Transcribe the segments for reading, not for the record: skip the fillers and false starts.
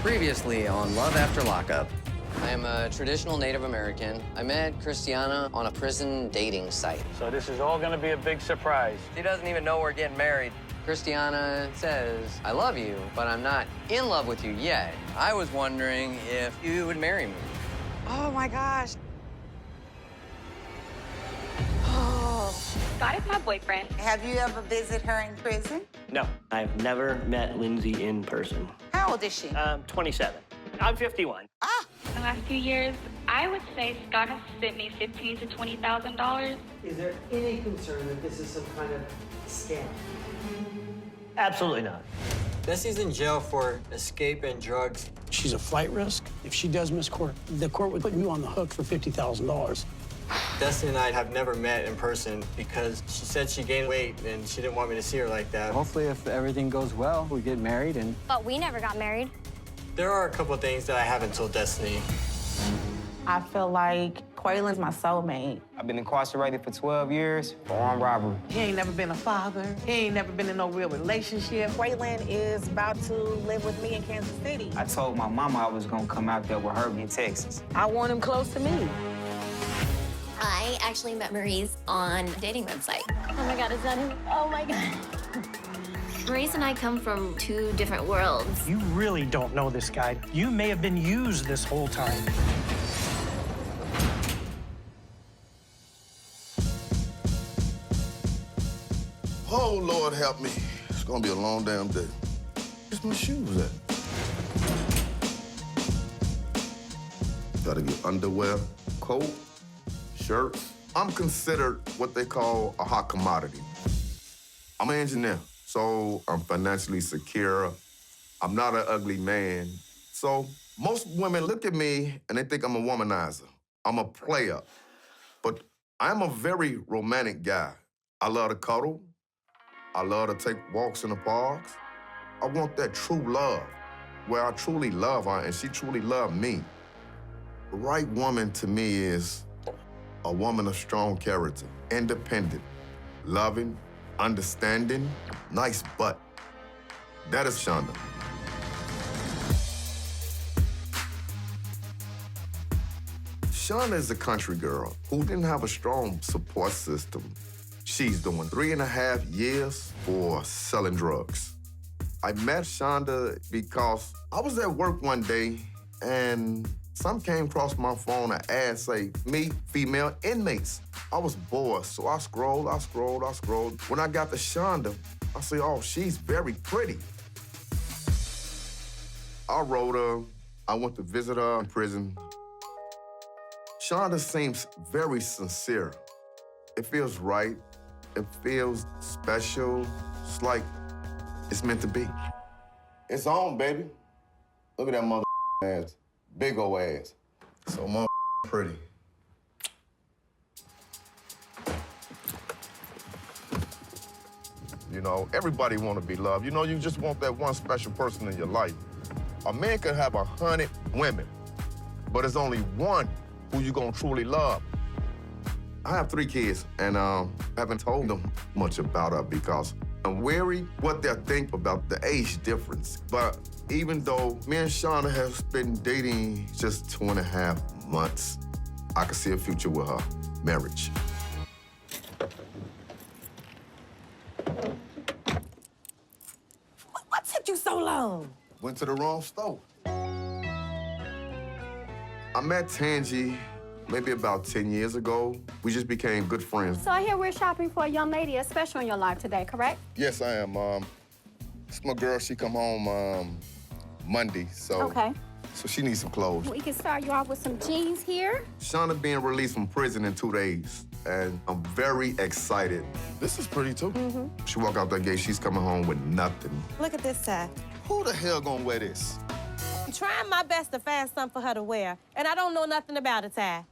Previously on Love After Lockup. I am a traditional Native American. I met Cristiana on a prison dating site. So this is all gonna be a big surprise. She doesn't even know we're getting married. Cristiana says, I love you, but I'm not in love with you yet. I was wondering if you would marry me. Oh my gosh. Scott is my boyfriend. Have you ever visited her in prison? No, I've never met Lindsay in person. How old is she? 27. I'm 51. Ah, The last few years, I would say Scott has sent me $15,000 to $20,000. Is there any concern that this is some kind of scam? Absolutely not. Destiny's in jail for escape and drugs. She's a flight risk. If she does miss court, the court would put you on the hook for $50,000. Destiny and I have never met in person because she said she gained weight and she didn't want me to see her like that. Hopefully, if everything goes well, we get married and... But we never got married. There are a couple of things that I haven't told Destiny. I feel like Quayin's my soulmate. I've been incarcerated for 12 years for armed robbery. He ain't never been a father. He ain't never been in no real relationship. Quayin is about to live with me in Kansas City. I told my mama I was gonna come out there with her in Texas. I want him close to me. I actually met Maurice on a dating website. Oh my God, is that him? Oh my God. Maurice and I come from two different worlds. You really don't know this guy. You may have been used this whole time. Oh, Lord help me. It's gonna be a long damn day. Where's my shoes at? Gotta get underwear, coat, shirts. I'm considered what they call a hot commodity. I'm an engineer, so I'm financially secure. I'm not an ugly man. So most women look at me and they think I'm a womanizer. I'm a player. But I'm a very romantic guy. I love to cuddle. I love to take walks in the parks. I want that true love, where I truly love her and she truly loved me. The right woman to me is a woman of strong character, independent, loving, understanding, nice butt. That is Shanda. Shanda is a country girl who didn't have a strong support system. She's doing 3.5 years for selling drugs. I met Shanda because I was at work one day and something came across my phone, an ad say, meet female inmates. I was bored, so I scrolled. When I got to Shanda, I said, oh, she's very pretty. I wrote her. I went to visit her in prison. Shanda seems very sincere. It feels right. It feels special. It's like it's meant to be. It's on, baby. Look at that mother ass. Big ol' ass. So mother pretty. You know, everybody want to be loved. You know, you just want that one special person in your life. A man could have 100 women, but it's only one who you gonna truly love. I have 3 kids, and haven't told them much about her because I'm wary what they'll think about the age difference. But even though me and Shanda have been dating just 2.5 months, I can see a future with her marriage. What took you so long? Went to the wrong store. I met Tangi maybe about 10 years ago. We just became good friends. So I hear we're shopping for a young lady, especially in your life today, correct? Yes, I am. It's my girl. She come home Monday, so... Okay. So she needs some clothes. We can start you off with some jeans here. Shanda being released from prison in 2 days, and I'm very excited. This is pretty, too. Mm-hmm. She walk out that gate, she's coming home with nothing. Look at this tie. Who the hell gonna wear this? I'm trying my best to find something for her to wear, and I don't know nothing about a tie.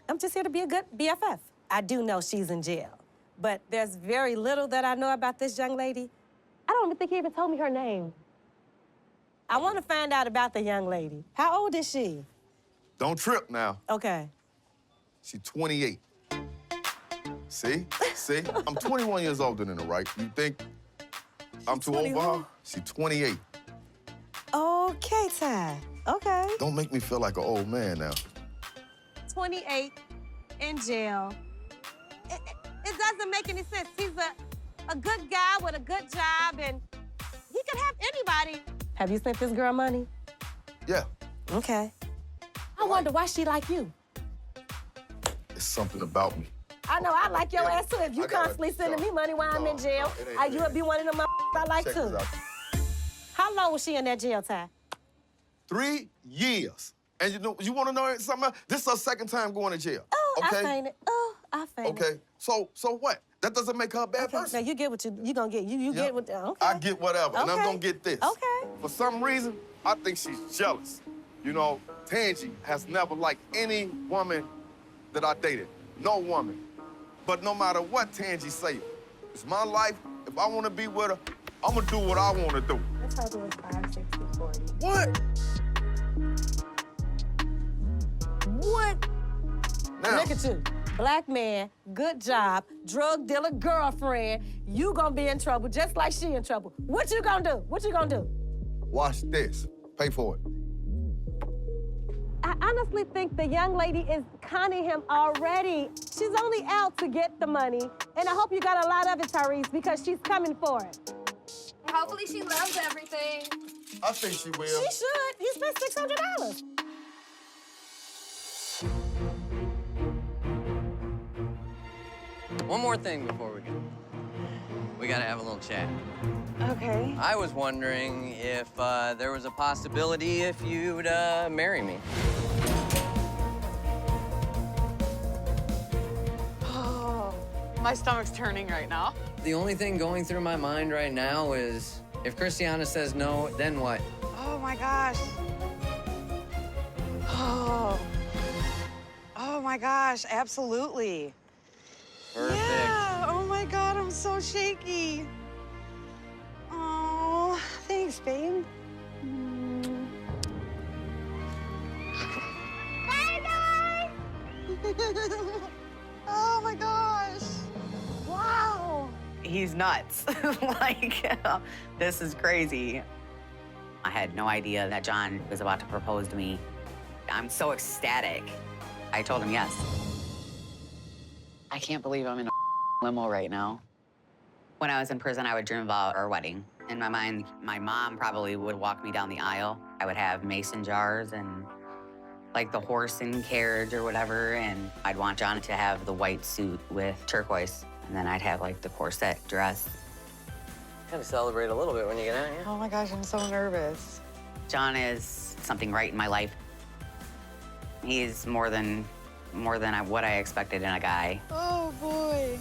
I'm just here to be a good BFF. I do know she's in jail, but there's very little that I know about this young lady. I don't even think he even told me her name. I want to find out about the young lady. How old is she? Don't trip now. Okay. She's 28. See? See? I'm 21 years older than her, right? You think I'm too old for her? She's 28. Oh, Okay, Ty. Okay. Don't make me feel like an old man now. 28 in jail. It doesn't make any sense. He's a good guy with a good job, and he could have anybody. Have you sent this girl money? Yeah, Okay. I wonder why she like you. it's something about me. I know I like your Yeah, ass too. If you I gotta- constantly sending me money while I'm in jail, it ain't- you would be one of them I like Check too. this out. How long was she in that jail, Ty? 3 years. And you want to know something else? This is her second time going to jail. Oh, okay? I fainted. Oh, I fainted. Okay, so what? That doesn't make her a bad Okay, person. now you get what you gonna get. You Yep. get what, okay. I get whatever, and I'm Okay. gonna get this. Okay. For some reason, I think she's jealous. You know, Tangi has never liked any woman that I dated. No woman. But no matter what Tangi say, it's my life. If I want to be with her, I'm gonna do what I want to do. Let's try doing 5, 60, 40. What? What? Now, Look at you. Black man, good job, drug dealer girlfriend. You gonna be in trouble just like she in trouble. What you gonna do? What you gonna do? watch this. Pay for it. I honestly think the young lady is conning him already. She's only out to get the money. And I hope you got a lot of it, Tyrese, because she's coming for it. Hopefully she loves everything. I think she will. She should. You spent $600. One more thing before we go. We gotta have a little chat. Okay. I was wondering if there was a possibility if you'd marry me. Oh, my stomach's turning right now. The only thing going through my mind right now is if Cristiana says no, then what? Oh my gosh. Oh. Oh my gosh, absolutely. Perfect. Yeah. Oh my God, I'm so shaky. Oh, thanks, babe. Bye, guys. Oh my gosh. Wow. He's nuts. Like, this is crazy. I had no idea that John was about to propose to me. I'm so ecstatic. I told him yes. I can't believe I'm in a limo right now. When I was in prison, I would dream about our wedding. In my mind, my mom probably would walk me down the aisle. I would have mason jars and like the horse and carriage or whatever, and I'd want John to have the white suit with turquoise, and then I'd have like the corset dress. Kind of celebrate a little bit when you get out, yeah? Oh my gosh, I'm so nervous. John is something right in my life. He's more than what I expected in a guy. Oh boy.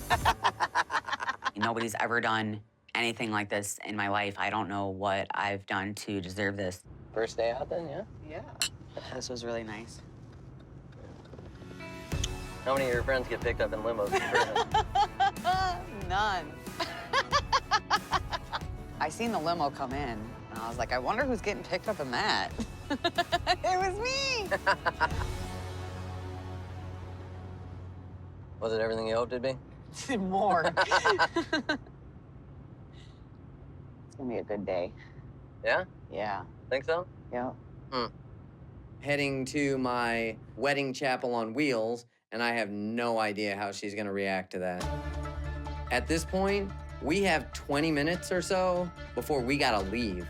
Nobody's ever done anything like this in my life. I don't know what I've done to deserve this. First day out then, yeah? Yeah. This was really nice. How many of your friends get picked up in limos in prison? None. I seen the limo come in, and I was like, I wonder who's getting picked up in that. It was me. Was it everything you hoped it'd be? More. It's gonna be a good day. Yeah? Yeah. Think so? Yeah. Heading to my wedding chapel on wheels, and I have no idea how she's gonna react to that. At this point, we have 20 minutes or so before we gotta leave.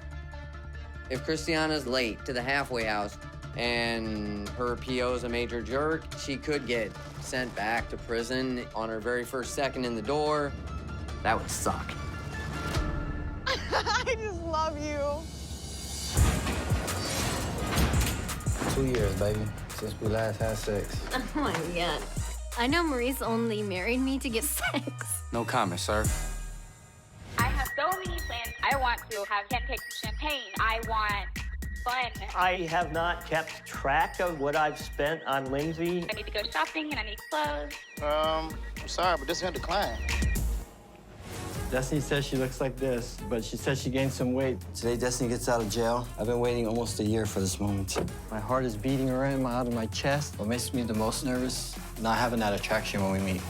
If Cristiana's late to the halfway house and her PO's a major jerk, she could get sent back to prison on her very first second in the door. That would suck. I just love you. 2 years, baby, since we last had sex. Oh my God. I know Maurice only married me to get sex. No comment, sir. I have so many plans. I want to have him take some champagne. I want fun. I have not kept track of what I've spent on Lindsay. I need to go shopping and I need clothes. I'm sorry, but this is gonna decline. Destiny says she looks like this, but she says she gained some weight. Today, Destiny gets out of jail. I've been waiting almost a year for this moment. My heart is beating right out of my chest. What makes me the most nervous? Not having that attraction when we meet.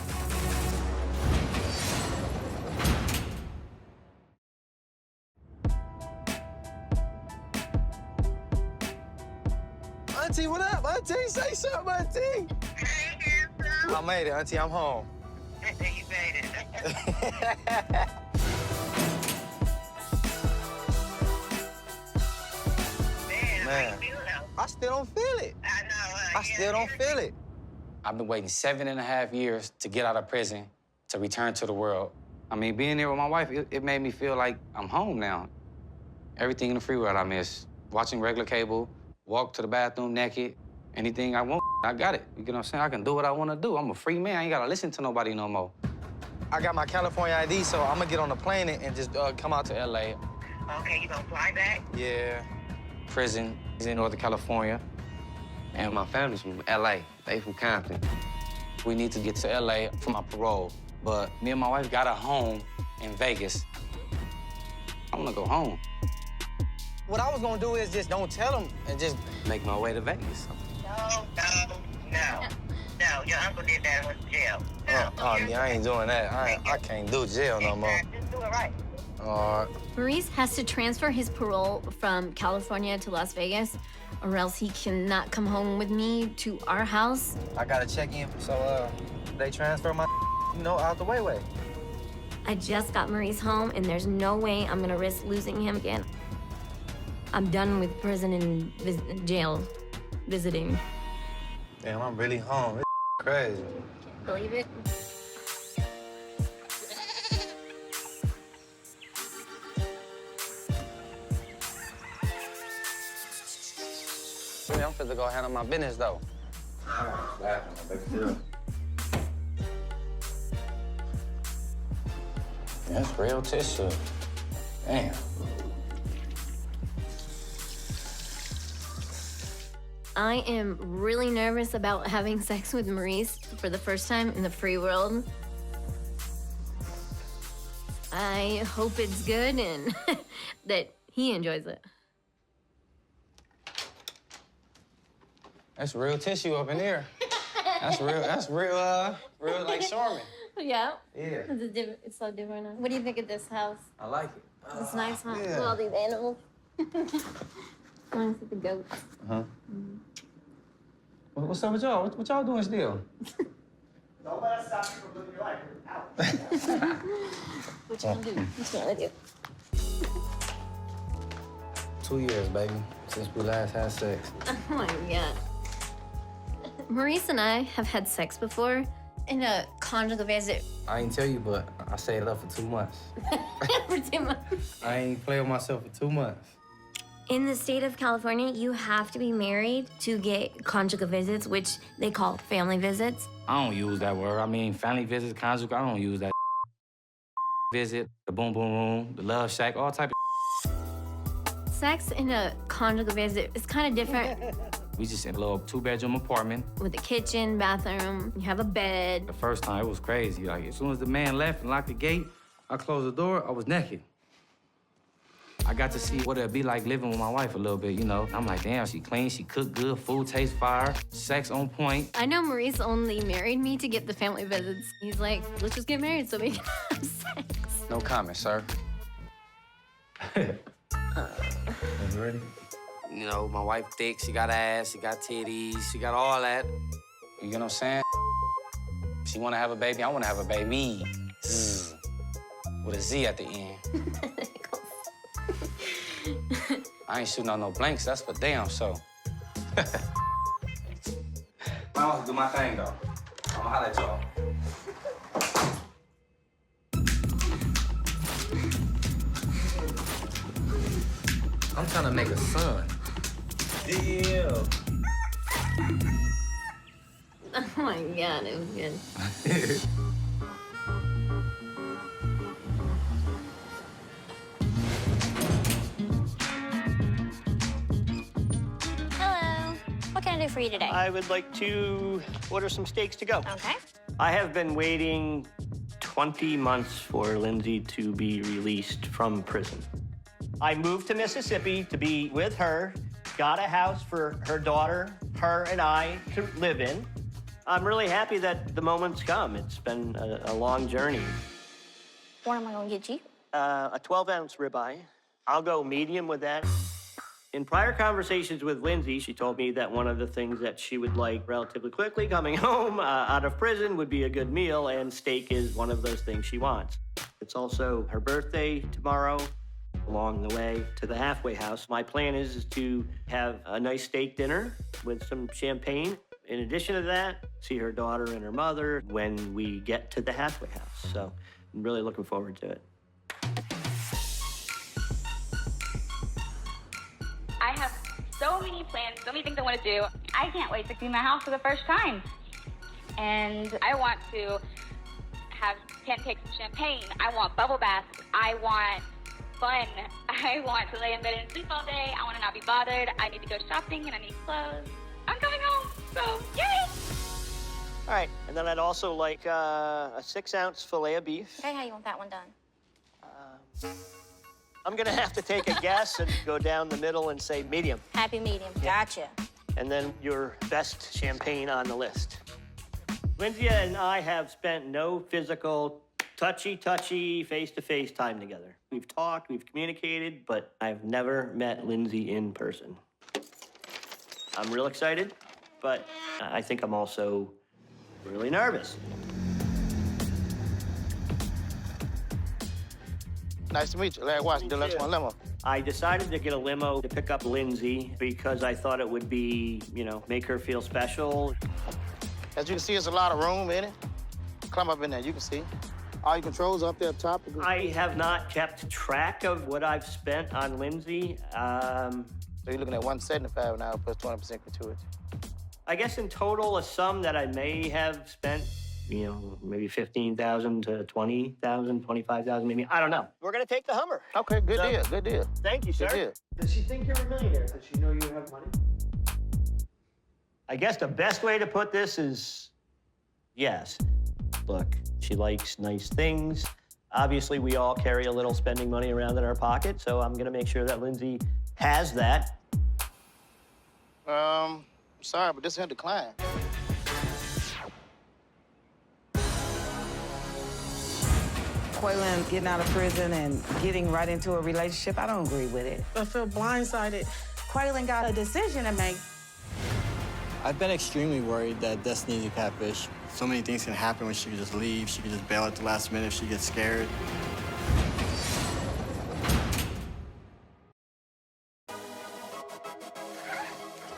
Auntie, what up? Auntie, say something, Auntie. I made it, Auntie. I'm home. You made it. Man, I still don't feel it. I know. I still don't feel it. I've been waiting 7.5 years to get out of prison, to return to the world. I mean, being there with my wife, it made me feel like I'm home now. Everything in the free world I miss. Watching regular cable, walk to the bathroom naked, anything I want, I got it. You get what I'm saying? I can do what I want to do. I'm a free man. I ain't got to listen to nobody no more. I got my California ID, so I'm gonna get on the plane and just come out to LA. Okay, you gonna fly back? Yeah. Prison is in Northern California, and my family's from LA. They from Compton. We need to get to LA for my parole, but me and my wife got a home in Vegas. I want to go home. What I was gonna do is just don't tell them and just make my way to Vegas. No, your uncle did that and went to jail. Oh, yeah, I ain't doing that. I can't do jail no more. Just do it right. All right. Maurice has to transfer his parole from California to Las Vegas, or else he cannot come home with me to our house. I gotta check in, so they transfer my, out the way. I just got Maurice home, and there's no way I'm gonna risk losing him again. I'm done with prison and jail visiting. Damn, I'm really home. It's crazy. Believe it? I'm finna go handle my business, though. That's real tissue. Damn. I am really nervous about having sex with Maurice for the first time in the free world. I hope it's good and that he enjoys it. That's real tissue up in here. That's real, like Charmin. Yeah? Yeah. It's so different now. What do you think of this house? I like it. It's nice, huh? Yeah. With all these animals. I want to see the goats. Uh-huh. What's up with y'all? What y'all doing still? Don't let us stop you from living your life. Out. What you gonna do? What you gonna do? 2 years, baby, since we last had sex. Oh my God. Maurice and I have had sex before in a conjugal visit. I ain't tell you, but I stayed up for 2 months. For 2 months. I ain't played with myself for 2 months. In the state of California, you have to be married to get conjugal visits, which they call family visits. I don't use that word. I mean, family visits, conjugal, I don't use that visit, the boom boom room, the love shack, all type of Sex in a conjugal visit is kind of different. We just in a little 2-bedroom apartment. With a kitchen, bathroom, you have a bed. The first time, it was crazy. Like, as soon as the man left and locked the gate, I closed the door, I was naked. I got to see what it'd be like living with my wife a little bit, I'm like, damn, she clean, she cook good, food tastes fire, sex on point. I know Maurice only married me to get the family visits. He's like, let's just get married so we can have sex. No comment, sir. You ready? My wife thick, she got ass, she got titties, she got all that. You get what I'm saying? She wanna have a baby, I wanna have a baby. With a Z at the end. I ain't shooting on no blanks, that's for damn sure. I want to do my thing, though. I'm gonna holler at y'all. I'm trying to make a son. Yeah. Oh my God, it was good. What can I do for you today? I would like to order some steaks to go. Okay. I have been waiting 20 months for Lindsay to be released from prison. I moved to Mississippi to be with her, got a house for her daughter, her and I to live in. I'm really happy that the moment's come. It's been a long journey. What am I gonna get you? A 12-ounce ribeye. I'll go medium with that. In prior conversations with Lindsay, she told me that one of the things that she would like relatively quickly coming home out of prison would be a good meal, and steak is one of those things she wants. It's also her birthday tomorrow. Along the way to the halfway house, my plan is to have a nice steak dinner with some champagne. In addition to that, see her daughter and her mother when we get to the halfway house. So I'm really looking forward to it. I have so many plans, so many things I want to do. I can't wait to clean my house for the first time. And I want to have pancakes and champagne. I want bubble baths. I want fun. I want to lay in bed and sleep all day. I want to not be bothered. I need to go shopping and I need clothes. I'm coming home, so yay! All right, and then I'd also like a 6-ounce filet of beef. Okay, how you want that one done? I'm gonna have to take a guess and go down the middle and say medium. Happy medium. Gotcha. And then your best champagne on the list. Lindsay and I have spent no physical touchy, face-to-face time together. We've talked, we've communicated, but I've never met Lindsay in person. I'm real excited, but I think I'm also really nervous. Nice to meet you. Larry Watson, Deluxe One Limo. I decided to get a limo to pick up Lindsay because I thought it would be, make her feel special. As you can see, there's a lot of room in it. Climb up in there, you can see. All your controls up there up top. I have not kept track of what I've spent on Lindsay. So you're looking at 175 now plus 20% gratuity. I guess in total, a sum that I may have spent, maybe 15,000 to 20,000, 25,000, maybe. I don't know. We're gonna take the Hummer. Okay, good deal, good deal. Thank you, sir. Good deal. Does she think you're a millionaire? Does she know you have money? I guess the best way to put this is yes. Look, she likes nice things. Obviously, we all carry a little spending money around in our pocket, so I'm gonna make sure that Lindsay has that. Sorry, but this is a decline. Quayin getting out of prison and getting right into a relationship, I don't agree with it. I feel blindsided. Quayin got a decision to make. I've been extremely worried that Destiny's a catfish. So many things can happen when she could just leave. She could just bail at the last minute if she gets scared.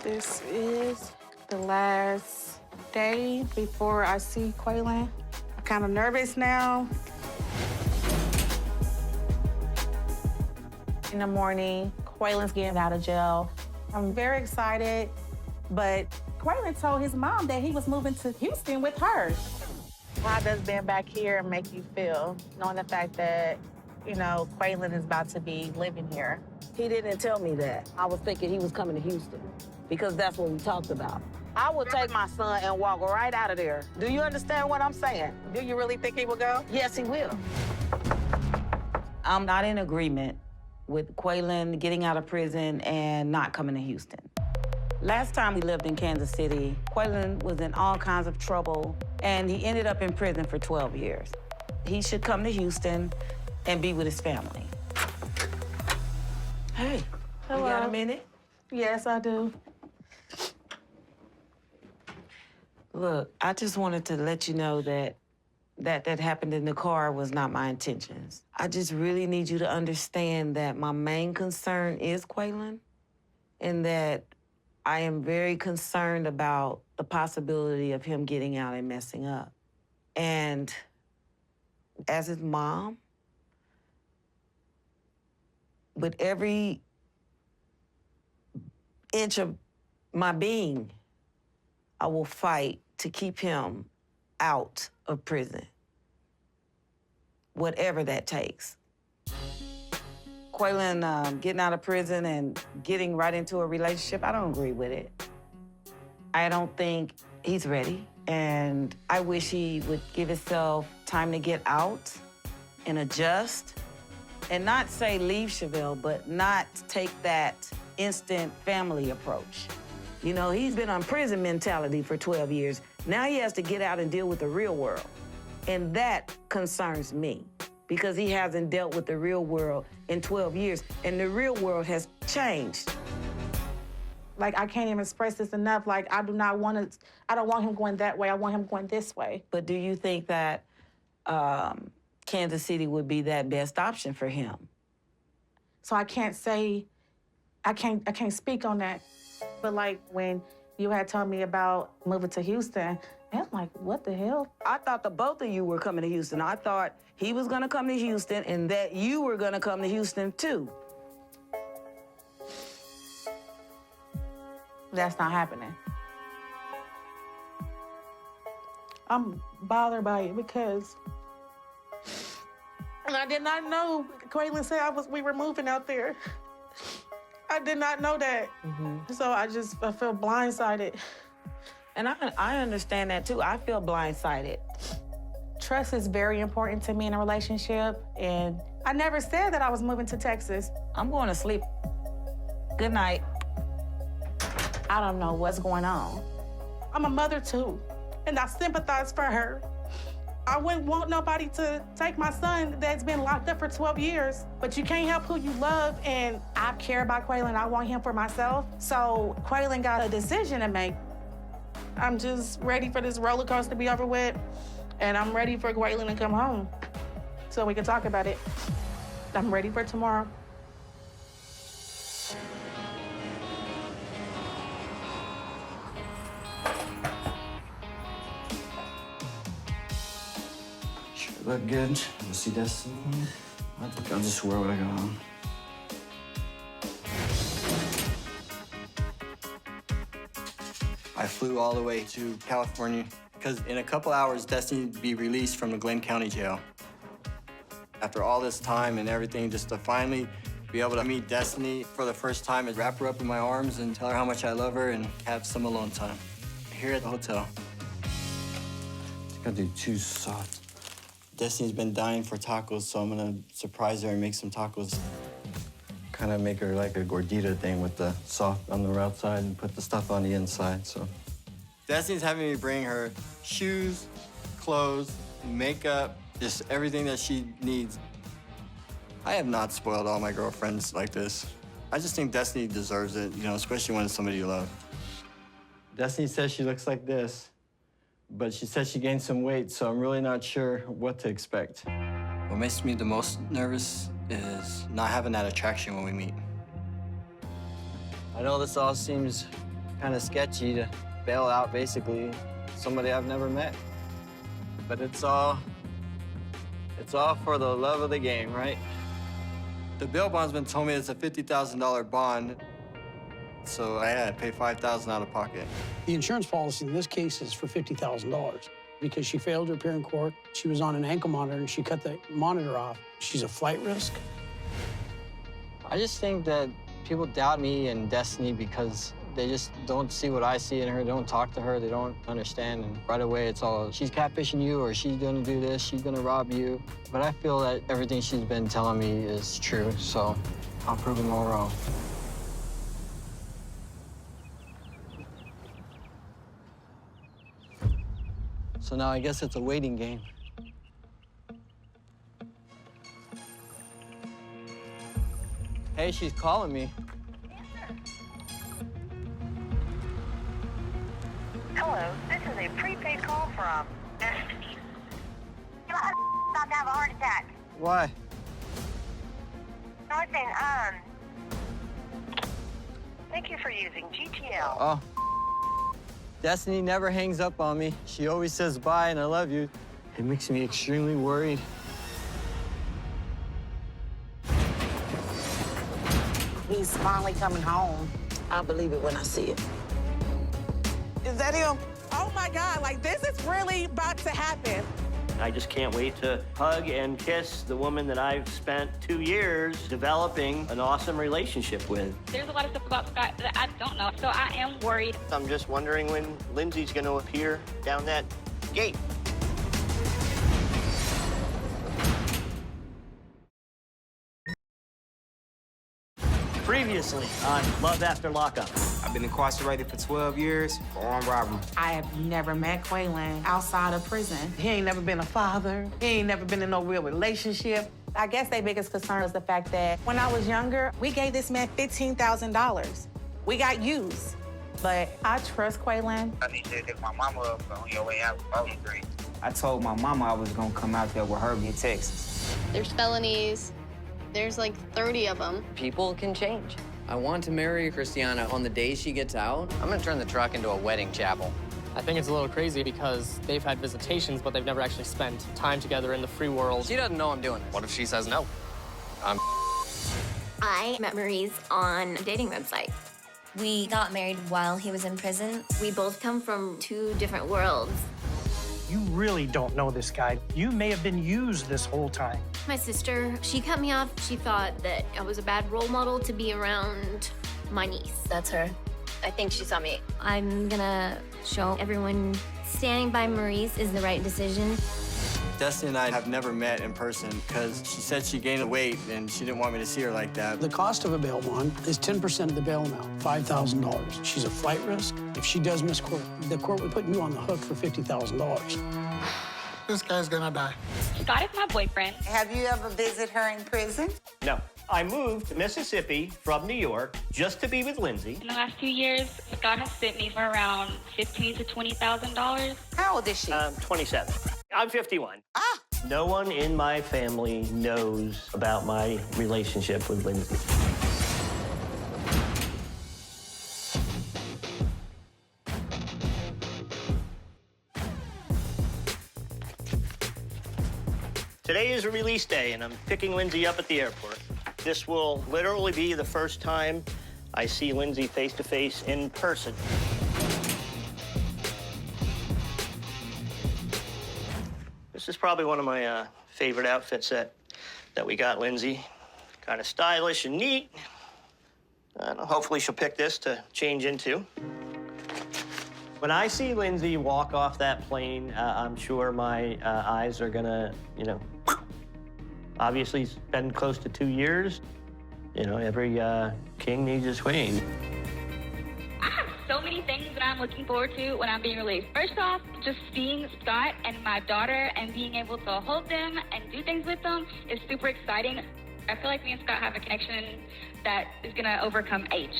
This is the last day before I see Quayin. I'm kind of nervous now. In the morning, Quaylin's getting out of jail. I'm very excited, but Quayin told his mom that he was moving to Houston with her. How does being back here make you feel, knowing the fact that, Quayin is about to be living here? He didn't tell me that. I was thinking he was coming to Houston because that's what we talked about. I would take my son and walk right out of there. Do you understand what I'm saying? Do you really think he will go? Yes, he will. I'm not in agreement with Quayin getting out of prison and not coming to Houston. Last time we lived in Kansas City, Quayin was in all kinds of trouble, and he ended up in prison for 12 years. He should come to Houston and be with his family. Hey, hello. You got a minute? Yes, I do. Look, I just wanted to let you know that happened in the car was not my intentions. I just really need you to understand that my main concern is Quayin, and that I am very concerned about the possibility of him getting out and messing up. And as his mom, with every inch of my being, I will fight to keep him out of prison, whatever that takes. Quayin getting out of prison and getting right into a relationship, I don't agree with it. I don't think he's ready, and I wish he would give himself time to get out and adjust, and not say leave Chevelle, but not take that instant family approach. He's been on prison mentality for 12 years. Now he has to get out and deal with the real world. And that concerns me because he hasn't dealt with the real world in 12 years, and the real world has changed. Like, I can't even express this enough. Like, I don't want him going that way. I want him going this way. But do you think that Kansas City would be that best option for him? So I can't speak on that. But like when you had told me about moving to Houston, and I'm like, what the hell? I thought the both of you were coming to Houston. I thought he was gonna come to Houston and that you were gonna come to Houston too. That's not happening. I'm bothered by it because I did not know. Quayin said we were moving out there. I did not know that. So I feel blindsided. And I understand that too. I feel blindsided. Trust is very important to me in a relationship, and I never said that I was moving to Texas. I'm going to sleep. Good night. I don't know what's going on. I'm a mother too, and I sympathize for her. I wouldn't want nobody to take my son that's been locked up for 12 years, but you can't help who you love, and I care about Quayin. I want him for myself. So Quayin got a decision to make. I'm just ready for this roller coaster to be over with, and I'm ready for Quayin to come home so we can talk about it. I'm ready for tomorrow. Look good. You see Destiny? I think I'll just wear what I got on. I flew all the way to California because in a couple hours, Destiny would be released from the Glenn County Jail. After all this time and everything, just to finally be able to meet Destiny for the first time and wrap her up in my arms and tell her how much I love her and have some alone time here at the hotel. I think I'll do 2 soft. Destiny's been dying for tacos, so I'm gonna surprise her and make some tacos. Kind of make her like a gordita thing with the soft on the outside and put the stuff on the inside, so. Destiny's having me bring her shoes, clothes, makeup, just everything that she needs. I have not spoiled all my girlfriends like this. I just think Destiny deserves it, you know, especially when it's somebody you love. Destiny says she looks like this. But she said she gained some weight, so I'm really not sure what to expect. What makes me the most nervous is not having that attraction when we meet. I know this all seems kind of sketchy to bail out, basically, somebody I've never met. But it's all for the love of the game, right? The bail bondsman told me it's a $50,000 bond, so I had to pay $5,000 out of pocket. The insurance policy in this case is for $50,000 because she failed to appear in court. She was on an ankle monitor and she cut the monitor off. She's a flight risk. I just think that people doubt me and Destiny because they just don't see what I see in her, don't talk to her, they don't understand, and right away it's all, she's catfishing you or she's gonna do this, she's gonna rob you. But I feel that everything she's been telling me is true, so I'll prove them all wrong. So now I guess it's a waiting game. Hey, she's calling me. Hello, this is a prepaid call from Destiny. You're about to have a heart attack. Why? Listen, thank you for using GTL. Oh. Destiny never hangs up on me. She always says bye and I love you. It makes me extremely worried. He's finally coming home. I'll believe it when I see it. Is that him? Oh my God, like this is really about to happen. I just can't wait to hug and kiss the woman that I've spent 2 years developing an awesome relationship with. There's a lot of stuff about Scott that I don't know, so I am worried. I'm just wondering when Lindsay's gonna appear down that gate. Previously on Love After Lockup. I've been incarcerated for 12 years for armed robbery. I have never met Quayin outside of prison. He ain't never been a father. He ain't never been in no real relationship. I guess their biggest concern is the fact that when I was younger, we gave this man $15,000. We got used, but I trust Quayin. I need you to pick my mama up on your way out. I told my mama I was gonna come out there with her in Texas. There's felonies. There's like 30 of them. People can change. I want to marry Cristiana on the day she gets out. I'm gonna turn the truck into a wedding chapel. I think it's a little crazy because they've had visitations, but they've never actually spent time together in the free world. She doesn't know I'm doing this. What if she says no? I met Maurice on a dating website. We got married while he was in prison. We both come from 2 different worlds. You really don't know this guy. You may have been used this whole time. My sister, she cut me off. She thought that I was a bad role model to be around my niece. That's her. I think she saw me. I'm gonna show everyone standing by Maurice is the right decision. Destiny and I have never met in person because she said she gained weight and she didn't want me to see her like that. The cost of a bail bond is 10% of the bail amount, $5,000. She's a flight risk. If she does miss court, the court would put you on the hook for $50,000. This guy's gonna die. Scott is my boyfriend. Have you ever visited her in prison? No. I moved to Mississippi from New York just to be with Lindsay. In the last 2 years, Scott has sent me for around $15,000 to $20,000. How old is she? 27. I'm 51. No one in my family knows about my relationship with Lindsay. Today is a release day, and I'm picking Lindsay up at the airport. This will literally be the first time I see Lindsay face-to-face in person. This is probably one of my favorite outfits that we got Lindsay. Kind of stylish and neat. Hopefully she'll pick this to change into. When I see Lindsay walk off that plane, I'm sure my eyes are gonna, obviously it's been close to 2 years. Every king needs his queen. I have so many things that I'm looking forward to when I'm being released. First off, just seeing Scott and my daughter and being able to hold them and do things with them is super exciting. I feel like me and Scott have a connection that is gonna overcome age.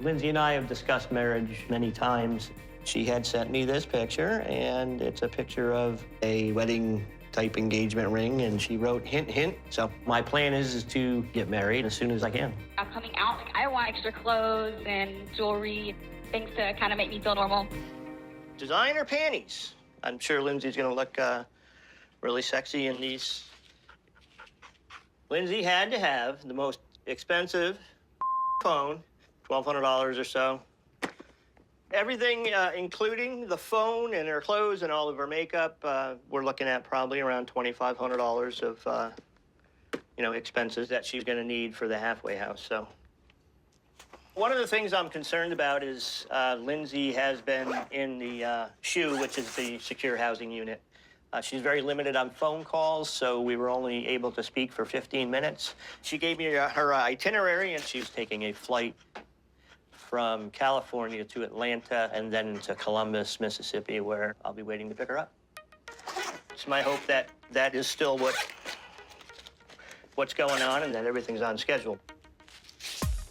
Lindsay and I have discussed marriage many times. She had sent me this picture, and it's a picture of a wedding-type engagement ring, and she wrote, hint, hint. So my plan is to get married as soon as I can. I'm coming out, I want extra clothes and jewelry, things to kind of make me feel normal. Designer panties. I'm sure Lindsay's gonna look really sexy in these. Lindsay had to have the most expensive phone, $1,200 or so. Everything, including the phone and her clothes and all of her makeup, we're looking at probably around $2,500 of, expenses that she's gonna need for the halfway house, so. One of the things I'm concerned about is Lindsay has been in the SHU, which is the secure housing unit. She's very limited on phone calls, so we were only able to speak for 15 minutes. She gave me her itinerary, and she's taking a flight from California to Atlanta and then to Columbus, Mississippi, where I'll be waiting to pick her up. It's my hope that that is still what's going on and that everything's on schedule.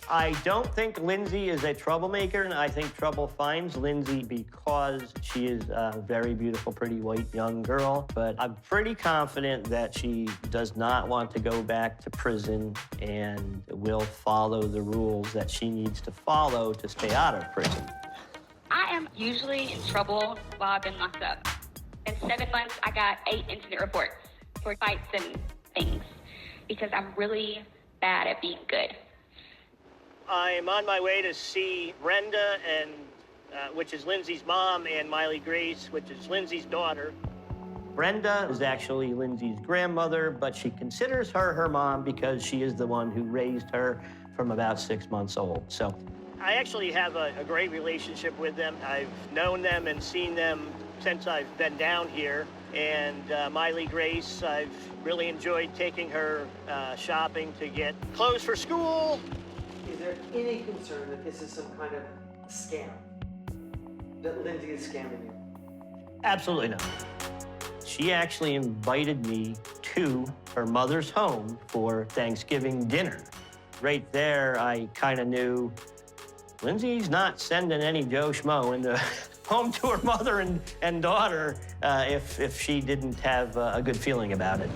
I don't think Lindsay is a troublemaker, and I think trouble finds Lindsay because she is a very beautiful, pretty white young girl. But I'm pretty confident that she does not want to go back to prison and will follow the rules that she needs to follow to stay out of prison. I am usually in trouble while I've been locked up. In 7 months, I got 8 incident reports for fights and things because I'm really bad at being good. I'm on my way to see Brenda, which is Lindsay's mom, and Miley Grace, which is Lindsay's daughter. Brenda is actually Lindsay's grandmother, but she considers her mom because she is the one who raised her from about 6 months old. So I actually have a great relationship with them. I've known them and seen them since I've been down here. And Miley Grace, I've really enjoyed taking her shopping to get clothes for school. Is there any concern that this is some kind of scam? That Lindsay is scamming you? Absolutely not. She actually invited me to her mother's home for Thanksgiving dinner. Right there, I kind of knew Lindsay's not sending any Joe Schmo into home to her mother and daughter if she didn't have a good feeling about it.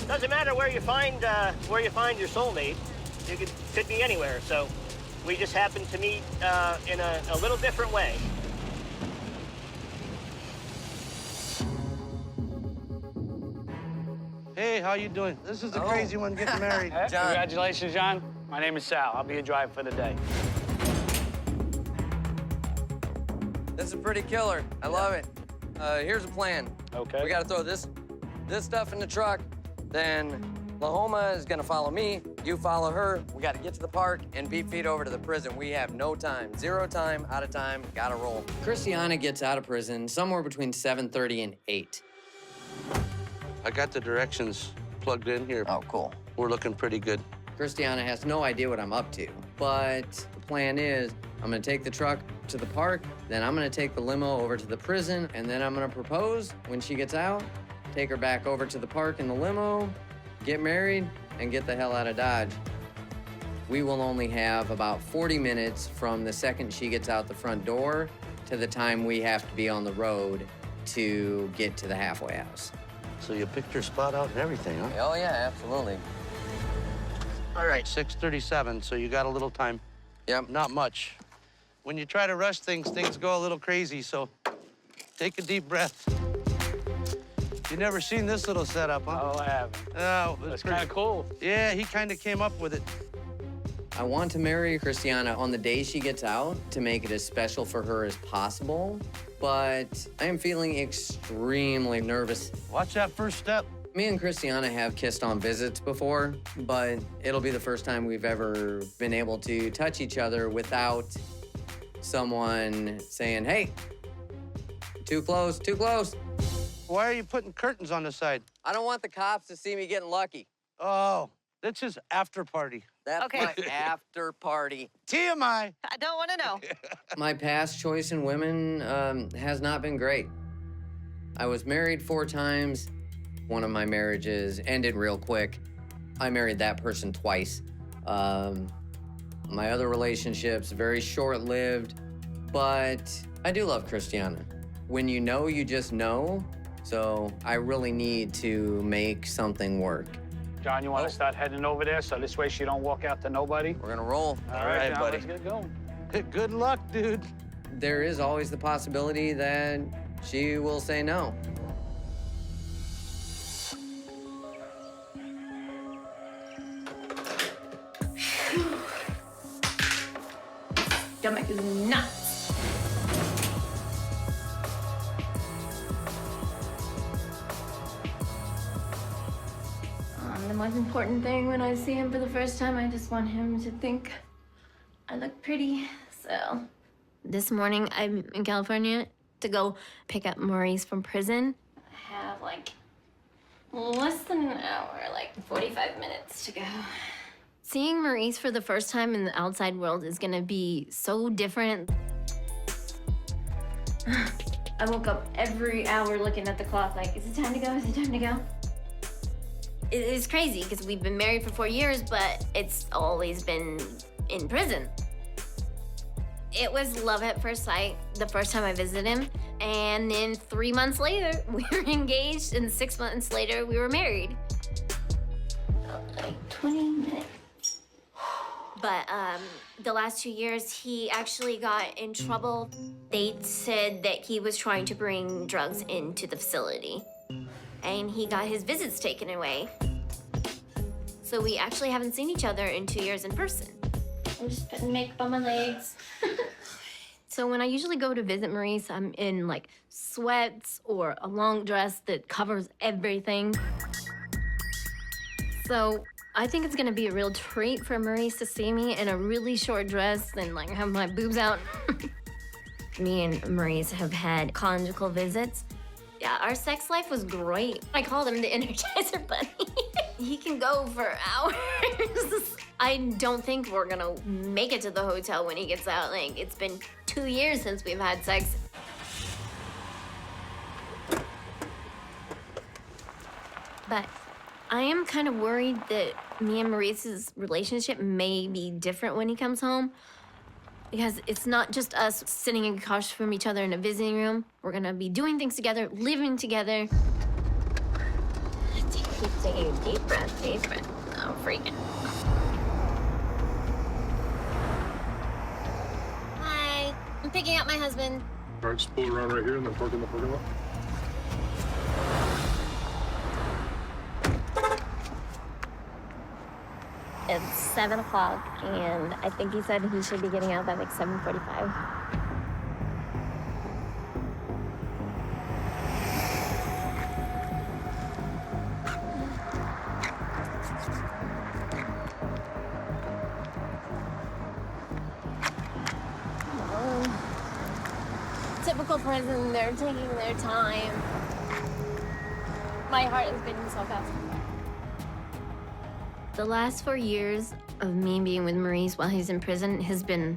Doesn't matter where you find your soulmate. You could be anywhere. So we just happened to meet in a little different way. Hey, how you doing? This is the crazy one getting married. John. Congratulations, John. My name is Sal. I'll be your driver for the day. This is pretty killer. I love it. Here's a plan. Okay. We gotta throw this stuff in the truck. Then Lahoma is gonna follow me. You follow her. We gotta get to the park and beat feet over to the prison. We have no time. 0 time, out of time, gotta roll. Cristiana gets out of prison somewhere between 7:30 and 8. I got the directions plugged in here. Oh, cool. We're looking pretty good. Cristiana has no idea what I'm up to, but the plan is I'm gonna take the truck to the park, then I'm gonna take the limo over to the prison, and then I'm gonna propose when she gets out, take her back over to the park in the limo, get married, and get the hell out of Dodge. We will only have about 40 minutes from the second she gets out the front door to the time we have to be on the road to get to the halfway house. So you picked your spot out and everything, huh? Oh, yeah, absolutely. All right, 6:37, so you got a little time. Yep. Not much. When you try to rush things, things go a little crazy, so take a deep breath. You never seen this little setup, huh? Oh, I haven't. Oh, That's kind of cool. Yeah, he kind of came up with it. I want to marry Cristiana on the day she gets out to make it as special for her as possible, but I am feeling extremely nervous. Watch that first step. Me and Cristiana have kissed on visits before, but it'll be the first time we've ever been able to touch each other without someone saying, hey, too close, too close. Why are you putting curtains on the side? I don't want the cops to see me getting lucky. Oh, that's his after party. That's Okay. my after party. TMI. I don't want to know. My past choice in women has not been great. I was married 4 times. One of my marriages ended real quick. I married that person twice. My other relationships, very short-lived, but I do love Cristiana. When you know, you just know, so I really need to make something work. John, you want to start heading over there so this way she don't walk out to nobody? We're gonna roll. All right, John, buddy. let's get going. Good luck, dude. There is always the possibility that she will say no. Stomach is nuts. The most important thing when I see him for the first time, I just want him to think I look pretty. So this morning, I'm in California to go pick up Maurice from prison. I have like less than an hour, like 45 minutes to go. Seeing Maurice for the first time in the outside world is gonna be so different. I woke up every hour looking at the clock like, is it time to go? Is it time to go? It's crazy because we've been married for 4 years, but it's always been in prison. It was love at first sight the first time I visited him. And then 3 months later, we were engaged, and 6 months later, we were married. Like 20 minutes. But the last 2 years, he actually got in trouble. They said that he was trying to bring drugs into the facility. And he got his visits taken away. So we actually haven't seen each other in 2 years in person. I'm just putting makeup on my legs. So when I usually go to visit Maurice, I'm in like sweats or a long dress that covers everything. So I think it's gonna be a real treat for Maurice to see me in a really short dress and like have my boobs out. Me and Maurice have had conjugal visits. Yeah, our sex life was great. I called him the Energizer Bunny. He can go for hours. I don't think we're gonna make it to the hotel when he gets out. Like, it's been 2 years since we've had sex. But I am kind of worried that me and Maurice's relationship may be different when he comes home. Because it's not just us sitting across from each other in a visiting room. We're gonna be doing things together, living together. Keep taking a deep breath, deep breath. I'm freaking. Hi, I'm picking up my husband. All right, just pull around right here and then park in the parking lot. It's 7 o'clock, and I think he said he should be getting out by like 7:45. Typical prison, they're taking their time. My heart is beating so fast. The last 4 years of me being with Maurice while he's in prison has been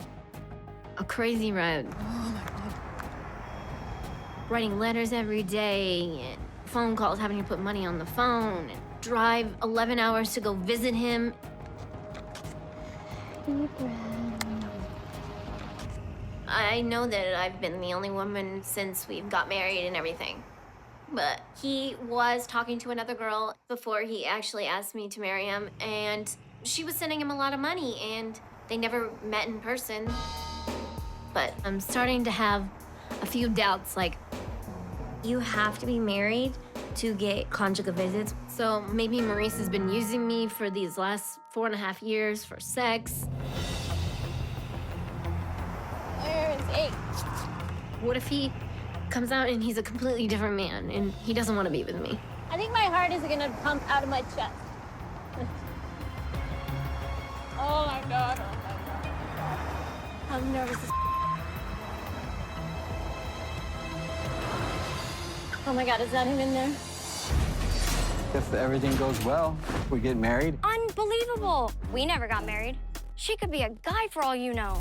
a crazy ride. Oh my God. Writing letters every day, and phone calls, having to put money on the phone, and drive 11 hours to go visit him. Deep breath. I know that I've been the only woman since we got married and everything. But he was talking to another girl before he actually asked me to marry him, and she was sending him a lot of money, and they never met in person. But I'm starting to have a few doubts, like, you have to be married to get conjugal visits. So maybe Maurice has been using me for these last 4.5 years for sex. Where is he? What if he comes out and he's a completely different man and he doesn't want to be with me? I think my heart is gonna pump out of my chest. Oh my God, oh my God, oh my God. I'm nervous as Oh my God, is that him in there? If everything goes well, we get married. Unbelievable. We never got married. She could be a guy for all you know.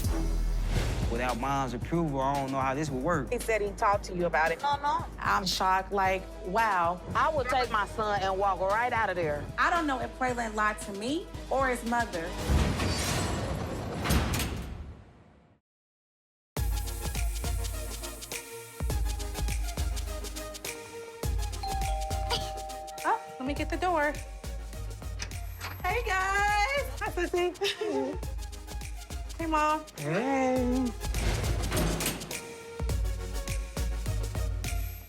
Without Mom's approval, I don't know how this would work. He said he talked to you about it. No. I'm shocked, like, wow. I would take my son and walk right out of there. I don't know if Quayin lied to me or his mother. Oh, let me get the door. Hey, guys. Hi, Sissy. Hey, Mom. Hey.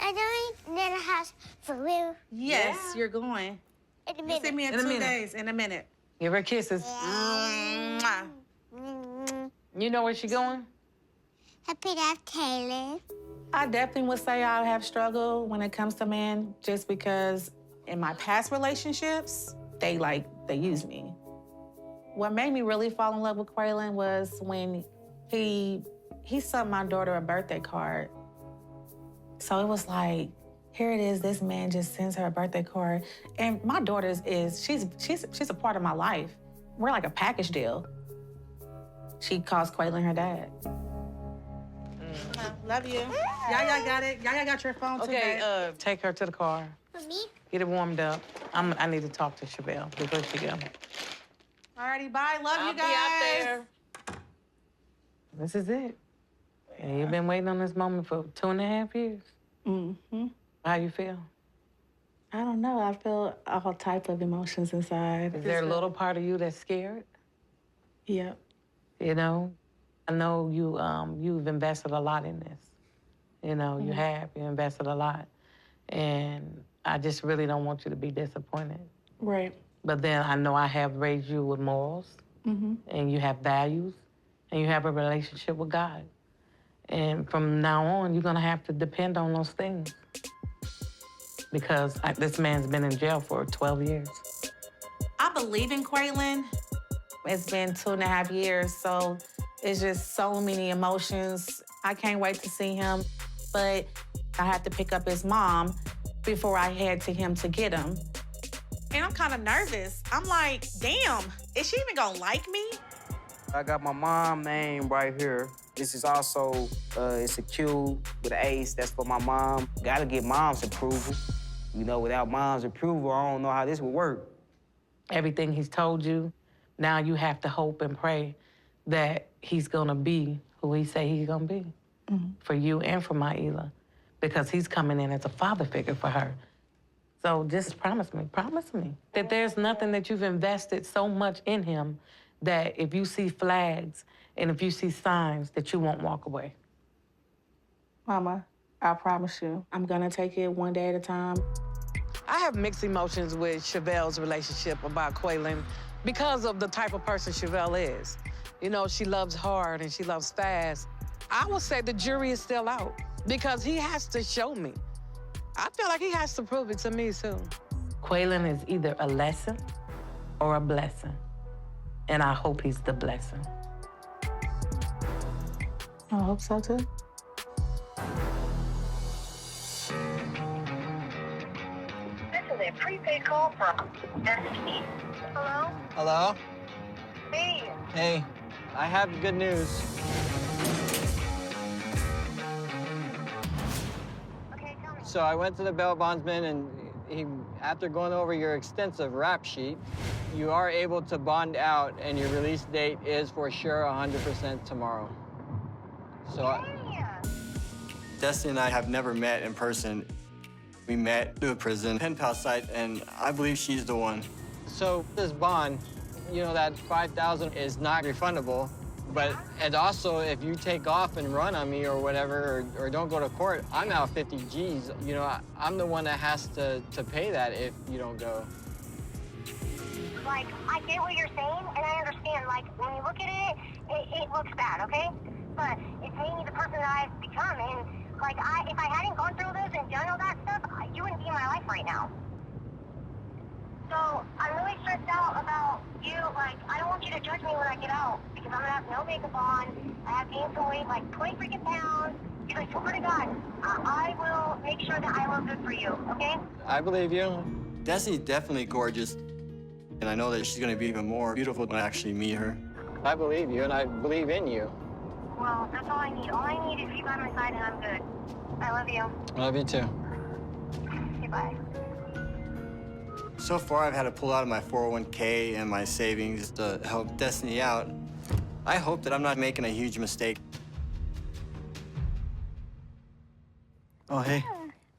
Are you in the house for real? Yes, you're going. In a You minute. see me in 2 days, in a minute. Give her kisses. Mwah. You know where she going? Happy to have Caleb. I definitely would say I have struggled when it comes to men, just because in my past relationships, they use me. What made me really fall in love with Quayin was when he sent my daughter a birthday card. So it was like, here it is, this man just sends her a birthday card. And my daughter she's a part of my life. We're like a package deal. She calls Quayin her dad. Love you. Yaya got it. Yaya got your phone today. Okay, take her to the car. For me? Get it warmed up. I need to talk to Chelle before she goes. Alrighty, bye. Love you guys. Be out there. This is it. And you've been waiting on this moment for 2.5 years. Mm-hmm. How you feel? I don't know. I feel all type of emotions inside. Is there a little part of you that's scared? Yep. You know, I know you've invested a lot in this. You know, you have. You invested a lot. And I just really don't want you to be disappointed. Right. But then I know I have raised you with morals, and you have values, and you have a relationship with God. And from now on, you're gonna have to depend on those things. Because this man's been in jail for 12 years. I believe in Quayin. It's been 2.5 years, so it's just so many emotions. I can't wait to see him, but I had to pick up his mom before I head to him to get him. And I'm kind of nervous. I'm like, damn, is she even gonna like me? I got my mom's name right here. This is also, it's a Q with an ace. That's for my mom. Gotta get mom's approval. You know, without mom's approval, I don't know how this would work. Everything he's told you, now you have to hope and pray that he's gonna be who he say he's gonna be for you and for Maila, because he's coming in as a father figure for her. So just promise me that there's nothing that you've invested so much in him that if you see flags and if you see signs that you won't walk away. Mama, I promise you, I'm gonna take it one day at a time. I have mixed emotions with Chevelle's relationship about Quayin because of the type of person Chevelle is. You know, she loves hard and she loves fast. I would say the jury is still out because he has to show me. I feel like he has to prove it to me soon. Quayin is either a lesson or a blessing, and I hope he's the blessing. I hope so too. This is a prepaid call from Justine. Hello? Hello? Hey. Hey, I have good news. So I went to the bail bondsman, and after going over your extensive rap sheet, you are able to bond out, and your release date is for sure 100% tomorrow. So Destiny and I have never met in person. We met through a prison pen pal site, and I believe she's the one. So this bond, you know, that $5,000 is not refundable. And also, if you take off and run on me or whatever, or don't go to court, I'm out 50 G's. You know, I'm the one that has to pay that if you don't go. Like, I get what you're saying, and I understand. Like, when you look at it looks bad, okay? But it's made me the person that I've become, and, like, if I hadn't gone through this and done all that stuff, you wouldn't be in my life right now. So, I'm really stressed out about you. Like, I don't want you to judge me when I get out, because I'm gonna have no makeup on. I have gained some weight, like 20 freaking pounds. Because I swear to God, I will make sure that I look good for you, okay? I believe you. Destiny's definitely gorgeous. And I know that she's gonna be even more beautiful when I actually meet her. I believe you, and I believe in you. Well, that's all I need. All I need is you by my side, and I'm good. I love you. I love you too. Okay, bye. So far, I've had to pull out of my 401k and my savings to help Destiny out. I hope that I'm not making a huge mistake. Oh, hey.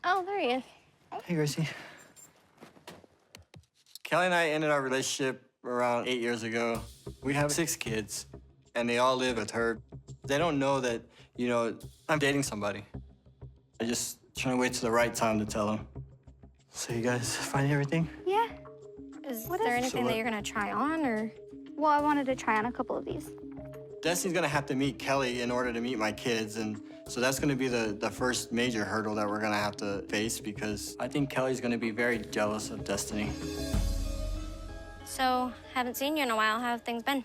Oh, there he is. Hey, Gracie. Kelly and I ended our relationship around 8 years ago. We have 6 kids, and they all live with her. They don't know that, you know, I'm dating somebody. I just trying to wait till the right time to tell them. So you guys find everything? Yeah. Is there anything that you're gonna try on, or? Well, I wanted to try on a couple of these. Destiny's gonna have to meet Kelly in order to meet my kids, and so that's gonna be the first major hurdle that we're gonna have to face, because I think Kelly's gonna be very jealous of Destiny. So, haven't seen you in a while. How have things been?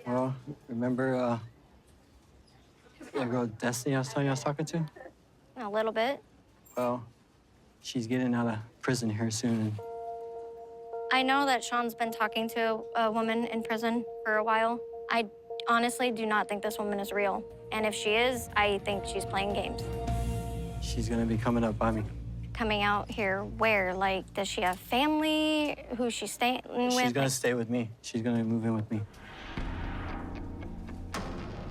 Well, remember that girl Destiny I was telling you I was talking to? A little bit. Well, she's getting out of prison here soon. I know that Shawn's been talking to a woman in prison for a while. I honestly do not think this woman is real. And if she is, I think she's playing games. She's gonna be coming up by me. Coming out here where? Like, does she have family? Who's she staying with? She's gonna stay with me. She's gonna move in with me.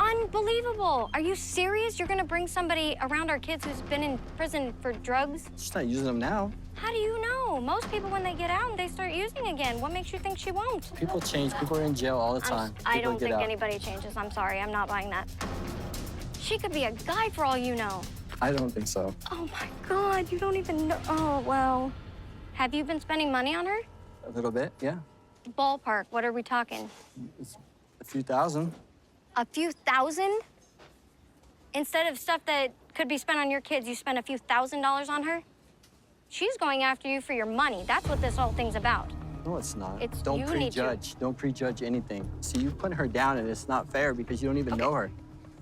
Unbelievable. Are you serious? You're gonna bring somebody around our kids who's been in prison for drugs? She's not using them now. How do you know? Most people, when they get out, they start using again. What makes you think she won't? People change. People are in jail all the time. I don't think anybody changes. I'm sorry. I'm not buying that. She could be a guy for all you know. I don't think so. Oh, my God. You don't even know. Oh, well. Have you been spending money on her? A little bit, yeah. Ballpark. What are we talking? It's a few thousand. A few thousand? Instead of stuff that could be spent on your kids, you spend a few $1,000s on her? She's going after you for your money. That's what this whole thing's about. No, it's not. It's don't you need to- prejudge. Don't prejudge anything. See, you putting her down, and it's not fair because you don't even know her.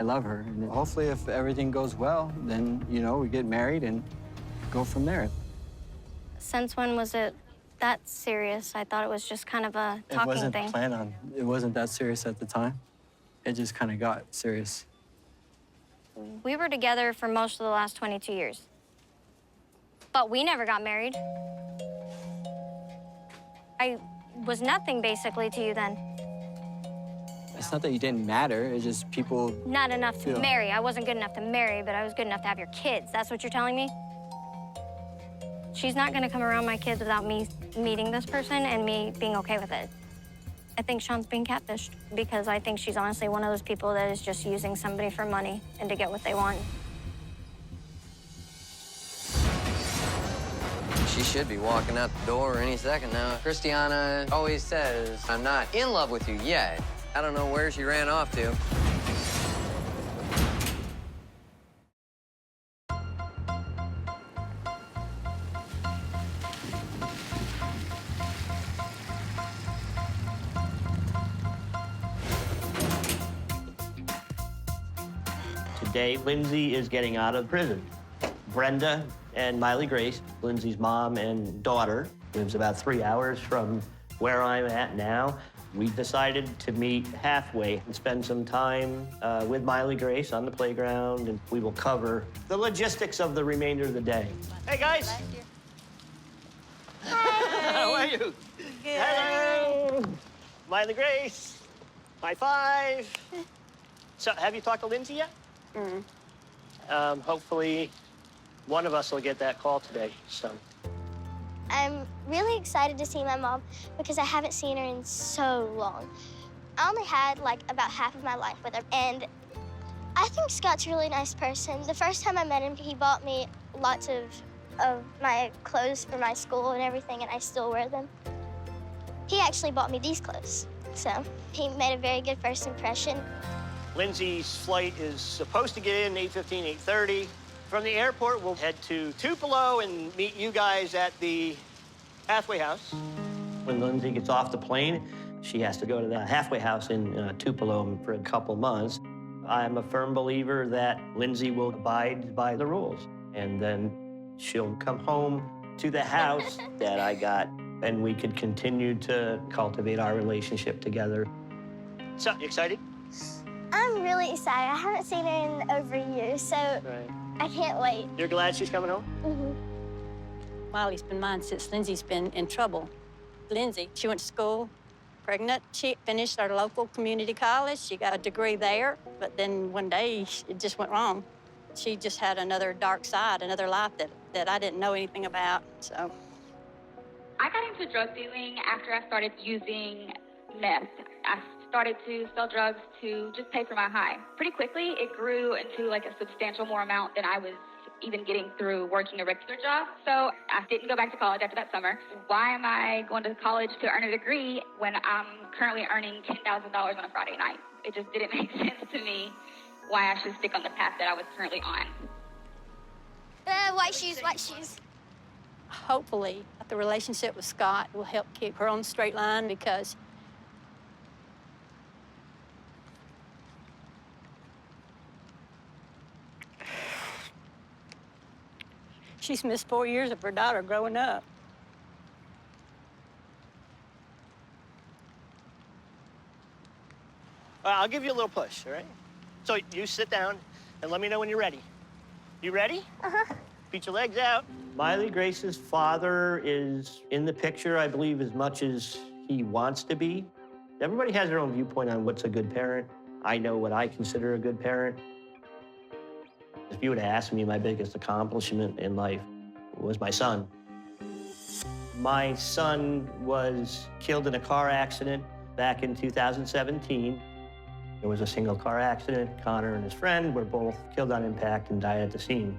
I love her, and hopefully, if everything goes well, then you know we get married and go from there. Since when was it that serious? I thought it was just kind of a talking It wasn't thing. planned on. It wasn't that serious at the time. It just kind of got serious. We were together for most of the last 22 years. But we never got married. I was nothing, basically, to you then. I It's not that you didn't matter, it's just people... Not enough to Yeah. marry. I wasn't good enough to marry, but I was good enough to have your kids. That's what you're telling me? She's not gonna come around my kids without me meeting this person and me being okay with it. I think Shawn's being catfished because I think she's honestly one of those people that is just using somebody for money and to get what they want. She should be walking out the door any second now. Cristiana always says, I'm not in love with you yet. I don't know where she ran off to. Today, Lindsay is getting out of prison. Brenda and Miley Grace, Lindsay's mom and daughter, lives about 3 hours from where I'm at now. We decided to meet halfway and spend some time with Miley Grace on the playground, and we will cover the logistics of the remainder of the day. Hey, guys. How are you? Good. Hello. Miley Grace. High five. So, have you talked to Lindsay yet? Hopefully, one of us will get that call today, so. I'm really excited to see my mom because I haven't seen her in so long. I only had like about half of my life with her, and I think Scott's a really nice person. The first time I met him, he bought me lots of my clothes for my school and everything, and I still wear them. He actually bought me these clothes, so he made a very good first impression. Lindsay's flight is supposed to get in 8:15, 8:30. From the airport, we'll head to Tupelo and meet you guys at the halfway house. When Lindsay gets off the plane, she has to go to the halfway house in Tupelo for a couple months. I'm a firm believer that Lindsay will abide by the rules, and then she'll come home to the house that I got, and we could continue to cultivate our relationship together. So, you excited? I'm really excited. I haven't seen her in over a year, so I can't wait. You're glad she's coming home? Miley's been mine since Lindsay's been in trouble. Lindsay, she went to school, pregnant. She finished our local community college. She got a degree there, but then one day it just went wrong. She just had another dark side, another life that I didn't know anything about, so. I got into drug dealing after I started using meth. I started to sell drugs to just pay for my high. Pretty quickly, it grew into like a substantial more amount than I was even getting through working a regular job. So I didn't go back to college after that summer. Why am I going to college to earn a degree when I'm currently earning $10,000 on a Friday night? It just didn't make sense to me why I should stick on the path that I was currently on. White shoes, white shoes. Hopefully, the relationship with Scott will help keep her on the straight line because she's missed 4 years of her daughter growing up. All right, I'll give you a little push, all right? So you sit down and let me know when you're ready. You ready? Reach your legs out. Miley Grace's father is in the picture, I believe, as much as he wants to be. Everybody has their own viewpoint on what's a good parent. I know what I consider a good parent. If you would have asked me, my biggest accomplishment in life was my son. My son was killed in a car accident back in 2017. It was a single car accident. Connor and his friend were both killed on impact and died at the scene.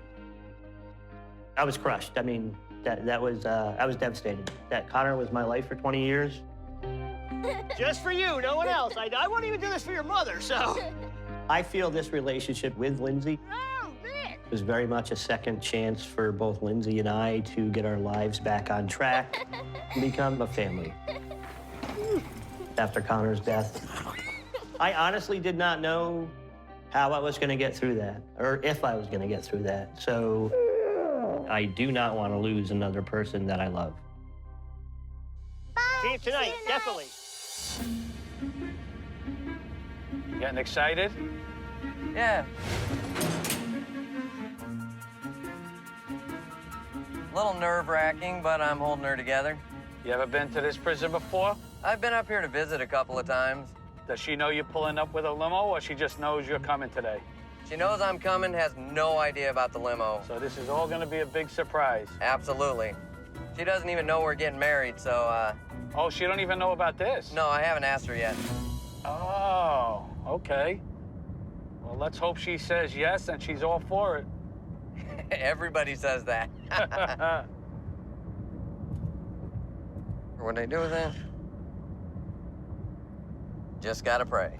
I was crushed. I mean, I was devastated. That Connor was my life for 20 years. Just for you, no one else. I won't even do this for your mother, so. I feel this relationship with Lindsay was very much a second chance for both Lindsay and I to get our lives back on track and become a family. After Connor's death, I honestly did not know how I was going to get through that, or if I was going to get through that. So I do not want to lose another person that I love. See you tonight, definitely. Getting excited? Yeah. A little nerve-wracking, but I'm holding her together. You ever been to this prison before? I've been up here to visit a couple of times. Does she know you're pulling up with a limo, or she just knows you're coming today? She knows I'm coming, has no idea about the limo. So this is all gonna be a big surprise. Absolutely. She doesn't even know we're getting married, so, Oh, she don't even know about this? No, I haven't asked her yet. Oh, okay. Well, let's hope she says yes and she's all for it. Everybody says that. What'd I do with that? Just gotta pray.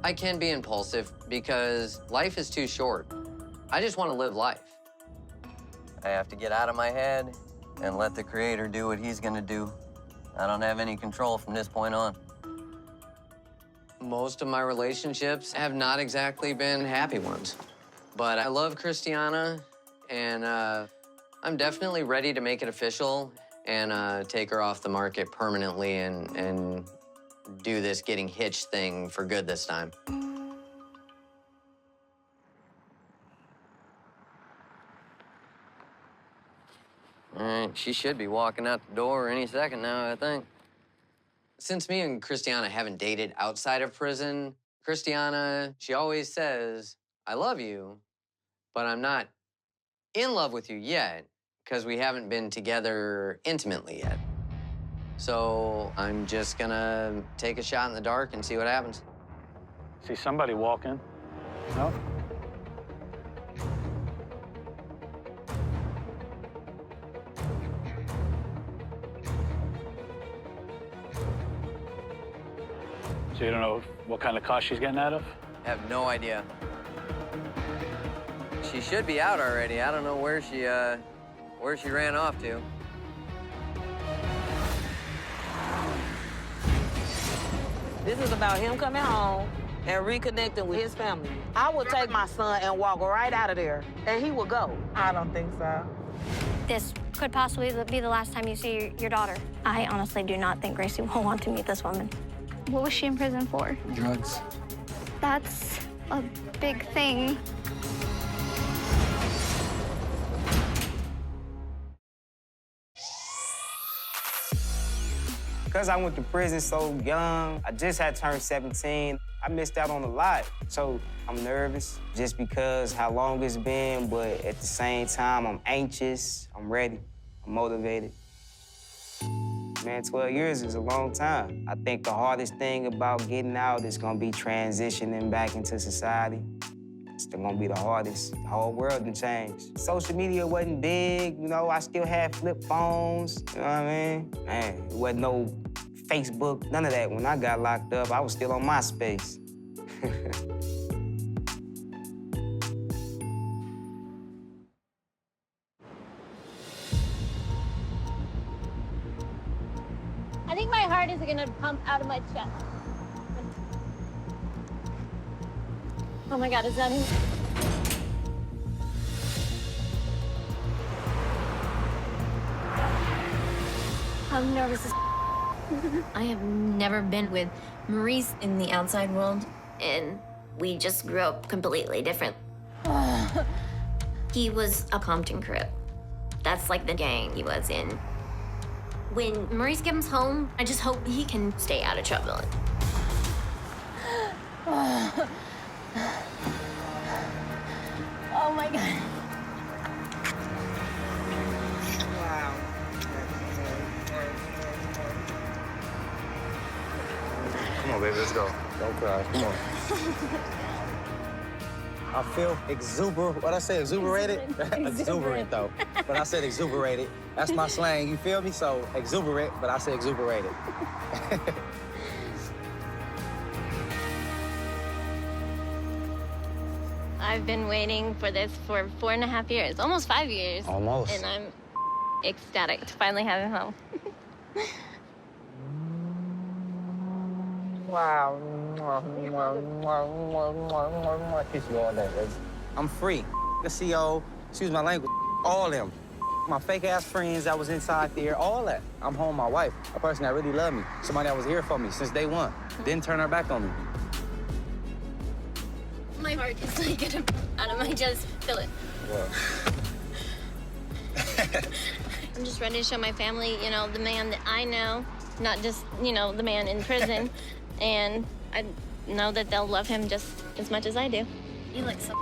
I can be impulsive because life is too short. I just want to live life. I have to get out of my head and let the Creator do what He's gonna do. I don't have any control from this point on. Most of my relationships have not exactly been happy ones. But I love Cristiana, and I'm definitely ready to make it official and take her off the market permanently and do this getting hitched thing for good this time. All right, she should be walking out the door any second now, I think. Since me and Cristiana haven't dated outside of prison, Cristiana, she always says, I love you, but I'm not in love with you yet because we haven't been together intimately yet. So I'm just gonna take a shot in the dark and see what happens. See somebody walking? No? So you don't know what kind of car she's getting out of? I have no idea. She should be out already. I don't know where she ran off to. This is about him coming home and reconnecting with his family. I would take my son and walk right out of there, and he would go. I don't think so. This could possibly be the last time you see your daughter. I honestly do not think Gracie will want to meet this woman. What was she in prison for? Drugs. That's a big thing. Because I went to prison so young, I just had turned 17. I missed out on a lot. So I'm nervous just because how long it's been, but at the same time, I'm anxious, I'm ready, I'm motivated. Man, 12 years is a long time. I think the hardest thing about getting out is gonna be transitioning back into society. It's gonna be the hardest. The whole world done changed. Social media wasn't big, you know, I still had flip phones, you know what I mean? Man, it wasn't no Facebook, none of that. When I got locked up, I was still on MySpace. I think my heart is gonna pump out of my chest. Oh my God, is that him? I'm nervous as I have never been with Maurice in the outside world, and we just grew up completely different. He was a Compton Crip. That's like the gang he was in. When Maurice comes home, I just hope he can stay out of trouble. Oh my God. Come on, baby, let's go. Don't cry. Come on. I feel exuberant. What I say, exuberated? Exuberant, though. But I said exuberated. That's my slang, you feel me? So exuberant, but I say exuberated. I've been waiting for this for 4.5 years, almost 5 years. Almost. And I'm ecstatic to finally have him home. Wow. Kiss you all day, baby. I'm free. The CO, excuse my language, all them. My fake-ass friends that was inside there, all that. I'm home, my wife, a person that really loved me, somebody that was here for me since day one. Didn't turn her back on me. My heart is like getting out of my chest. Feel it. Well. I'm just ready to show my family, you know, the man that I know, not just, you know, the man in prison. And I know that they'll love him just as much as I do. You look so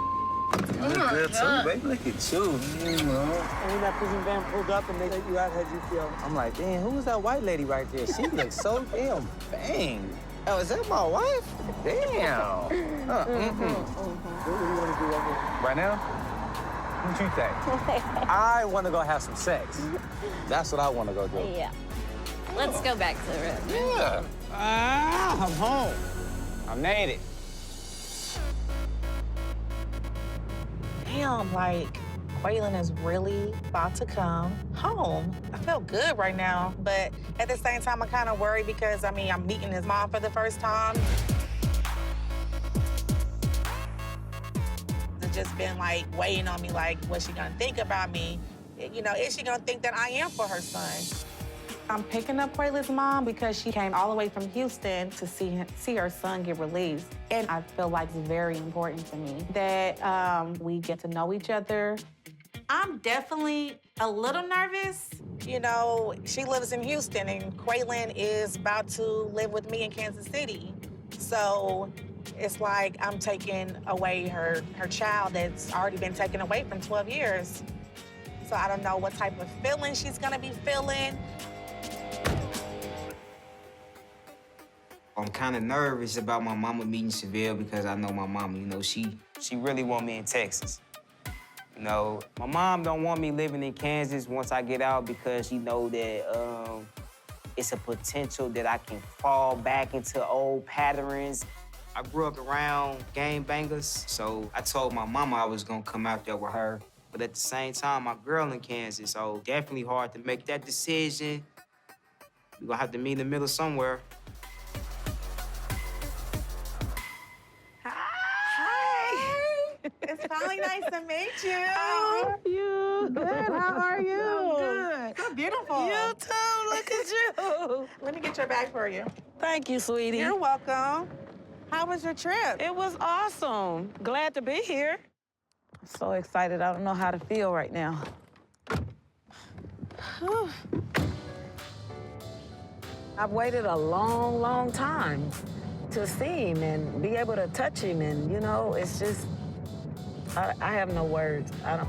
You look good too, baby. Look at you. And when that prison van pulled up and they let you out, how'd you feel? I'm like, damn, who was that white lady right there? She looks so damn bang. Oh, is that my wife? Damn. What do you want to do right now? What you think? I want to go have some sex. That's what I want to go do. Yeah. Let's go back to the room. Yeah. I'm home. I made it. Damn, like, Quayin is really about to come home. I feel good right now, but at the same time, I'm kind of worried because, I mean, I'm meeting his mom for the first time. It's just been, like, weighing on me, like, what's she gonna think about me? You know, is she gonna think that I am for her son? I'm picking up Quaylin's mom because she came all the way from Houston to see her son get released. And I feel like it's very important to me that we get to know each other. I'm definitely a little nervous. You know, she lives in Houston and Quayin is about to live with me in Kansas City. So it's like I'm taking away her child that's already been taken away from 12 years. So I don't know what type of feeling she's gonna be feeling. I'm kind of nervous about my mama meeting Seville because I know my mama, you know, she really want me in Texas. You know, my mom don't want me living in Kansas once I get out because she know that it's a potential that I can fall back into old patterns. I grew up around gangbangers, so I told my mama I was gonna come out there with her. But at the same time, my girl in Kansas, so definitely hard to make that decision. We're gonna have to meet in the middle somewhere. It's finally nice to meet you. How are you? Good. How are you? I'm good. So beautiful. You too. Look at you. Let me get your bag for you. Thank you, sweetie. You're welcome. How was your trip? It was awesome. Glad to be here. I'm so excited. I don't know how to feel right now. I've waited a long, long time to see him and be able to touch him, and you know, it's just. I have no words. I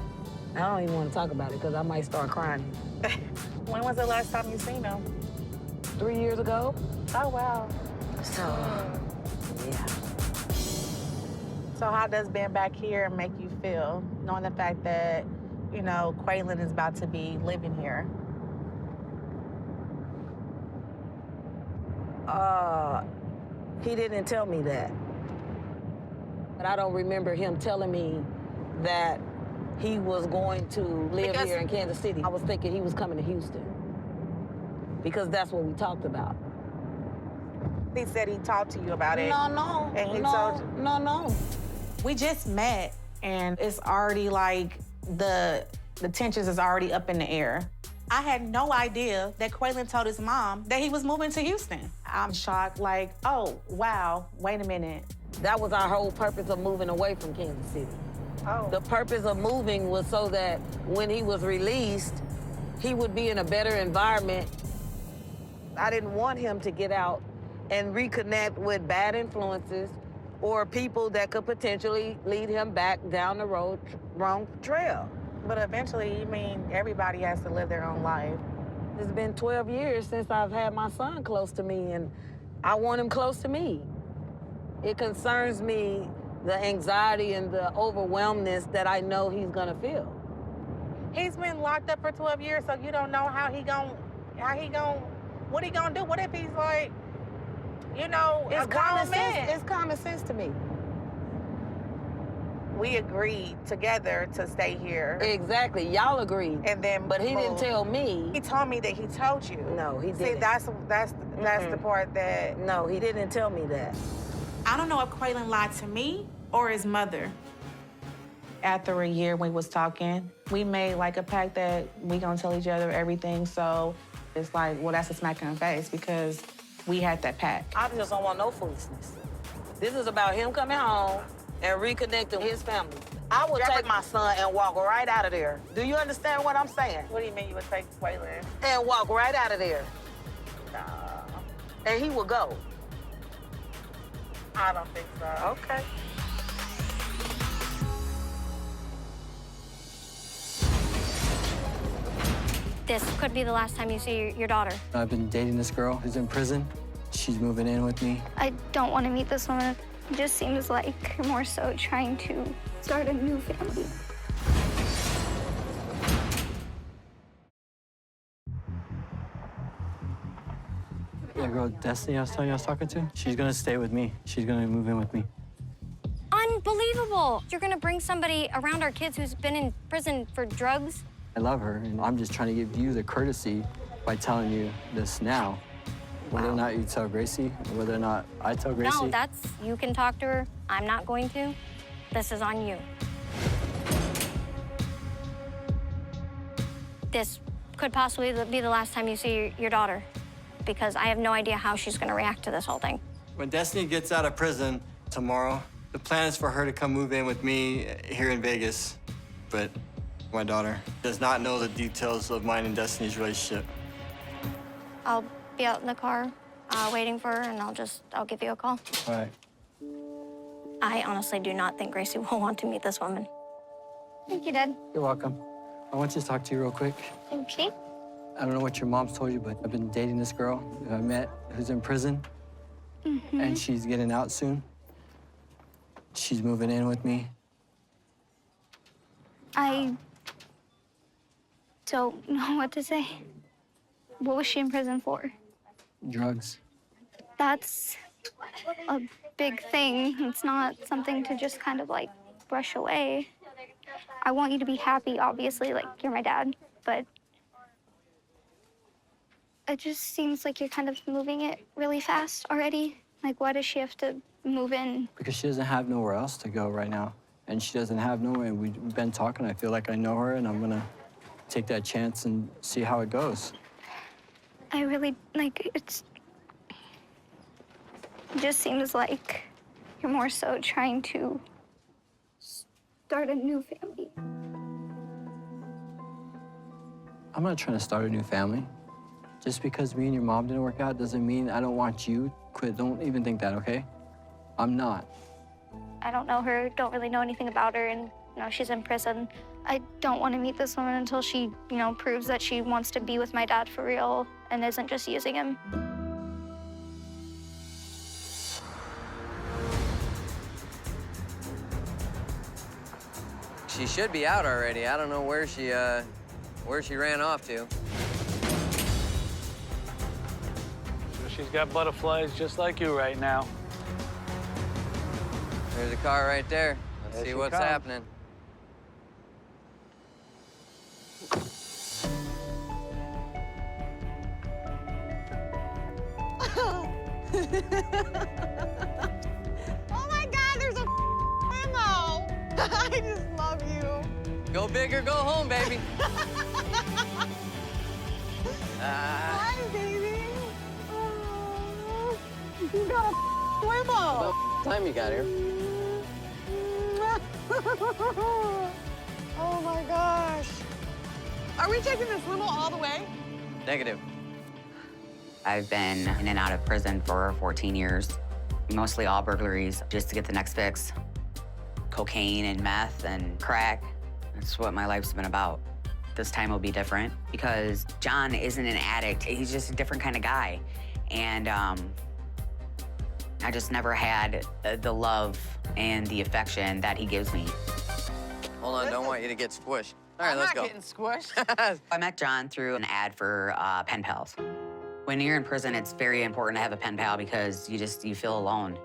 don't even want to talk about it because I might start crying. When was the last time you seen him? 3 years ago. Oh, wow. So, yeah. So how does being back here make you feel, knowing the fact that, you know, Quayin is about to be living here? He didn't tell me that. But I don't remember him telling me that he was going to live here in Kansas City. I was thinking he was coming to Houston because that's what we talked about. He said he talked to you about it. No. And he told you. No. We just met, and it's already like the tensions is already up in the air. I had no idea that Quayin told his mom that he was moving to Houston. I'm shocked, like, oh, wow, wait a minute. That was our whole purpose of moving away from Kansas City. Oh. The purpose of moving was so that when he was released, he would be in a better environment. I didn't want him to get out and reconnect with bad influences or people that could potentially lead him back down the wrong trail. But eventually, you mean everybody has to live their own life. It's been 12 years since I've had my son close to me, and I want him close to me. It concerns me, the anxiety and the overwhelmness that I know he's gonna feel. He's been locked up for 12 years, so you don't know what he gonna do? What if he's like, you know, It's a grown man? It's common sense to me. We agreed together to stay here. Exactly, y'all agreed. And then, but he didn't tell me. He told me that he told you. No, he didn't. See, that's the part that. No, he didn't tell me that. I don't know if Quayin lied to me or his mother. After a year we was talking, we made like a pact that we gonna tell each other everything. So it's like, well, that's a smack in the face because we had that pact. I just don't want no foolishness. This is about him coming home and reconnecting with his family. I would take my son and walk right out of there. Do you understand what I'm saying? What do you mean you would take Quayin? And walk right out of there. And he would go. I don't think so. Okay. This could be the last time you see your daughter. I've been dating this girl who's in prison. She's moving in with me. I don't want to meet this woman. It just seems like you're more so trying to start a new family. That girl, Destiny, I was telling you I was talking to, she's gonna stay with me. She's gonna move in with me. Unbelievable! You're gonna bring somebody around our kids who's been in prison for drugs? I love her, and I'm just trying to give you the courtesy by telling you this now. Whether or not you tell Gracie, or whether or not I tell Gracie. No, you can talk to her. I'm not going to. This is on you. This could possibly be the last time you see your daughter, because I have no idea how she's gonna react to this whole thing. When Destiny gets out of prison tomorrow, the plan is for her to come move in with me here in Vegas. But my daughter does not know the details of mine and Destiny's relationship. I'll be out in the car waiting for her, and I'll give you a call. All right. I honestly do not think Gracie will want to meet this woman. Thank you, Dad. You're welcome. I want to talk to you real quick. Okay. I don't know what your mom's told you, but I've been dating this girl who I met who's in prison, and she's getting out soon. She's moving in with me. I don't know what to say. What was she in prison for? Drugs. That's a big thing. It's not something to just kind of like brush away. I want you to be happy, obviously, like you're my dad, but it just seems like you're kind of moving it really fast already. Like, why does she have to move in? Because she doesn't have nowhere else to go right now. And she doesn't have nowhere, and we've been talking. I feel like I know her, and I'm gonna take that chance and see how it goes. I really, it just seems like you're more so trying to start a new family. I'm not trying to start a new family. Just because me and your mom didn't work out doesn't mean I don't want you. Quit, don't even think that, okay? I'm not. I don't know her, don't really know anything about her, and she's in prison. I don't want to meet this woman until she, proves that she wants to be with my dad for real and isn't just using him. She should be out already. I don't know where she ran off to. She's got butterflies just like you right now. There's a car right there. Let's There see she what's comes. happening. Oh my God, there's a limo. I just love you. Go big or go home, baby. Hi, baby. Oh, you got a limo. About time you got here. Oh my gosh. Are we taking this limo all the way? Negative. I've been in and out of prison for 14 years, mostly all burglaries, just to get the next fix. Cocaine and meth and crack, that's what my life's been about. This time will be different because John isn't an addict, he's just a different kind of guy. And I just never had the love and the affection that he gives me. Hold on, don't want you to get squished. All right, let's go. I'm not getting squished. I met John through an ad for pen pals. When you're in prison, it's very important to have a pen pal because you feel alone.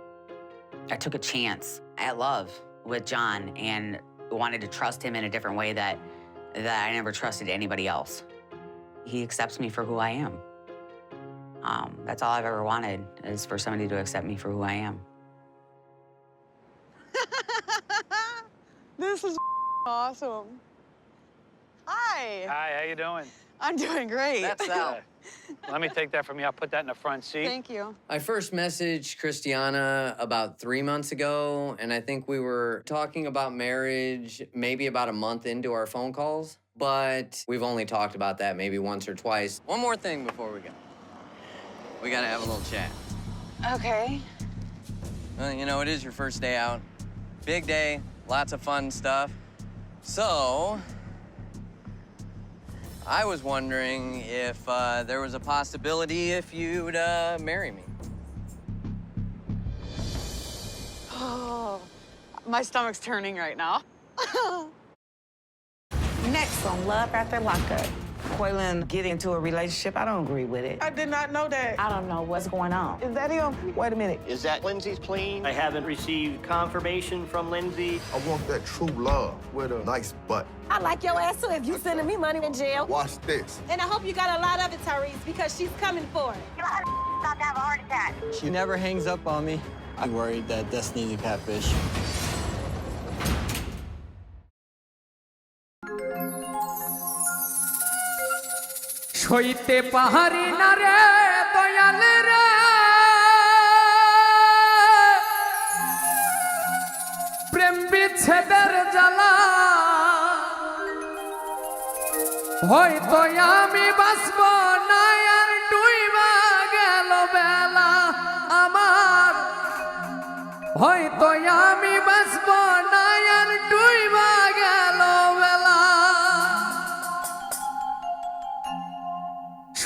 I took a chance at love with John and wanted to trust him in a different way that I never trusted anybody else. He accepts me for who I am. That's all I've ever wanted, is for somebody to accept me for who I am. This is awesome. Hi. Hi, how you doing? I'm doing great. That's Sal. Let me take that from you. I'll put that in the front seat. Thank you. I first messaged Cristiana about 3 months ago, and I think we were talking about marriage maybe about a month into our phone calls, but we've only talked about that maybe once or twice. One more thing before we go. We gotta have a little chat. Okay. Well, you know, it is your first day out. Big day, lots of fun stuff. So, I was wondering if there was a possibility if you'd marry me. Oh, my stomach's turning right now. Next on Love After Lockup. Quayin getting into a relationship, I don't agree with it. I did not know that. I don't know what's going on. Is that him? Wait a minute. Is that Lindsay's plea? I haven't received confirmation from Lindsay. I want that true love with a nice butt. I like your ass too if you sending me money in jail. Watch this. And I hope you got a lot of it, Tyrese, because she's coming for it. You're about to have a heart attack. She never hangs up on me. I'm worried that Destiny's a catfish. Soite Pari Nare Doyal re Prem bichheder jala hoyto ami basbo na ar duiba gelo bela amar hoyto ami basbo na ar duiba gelo bela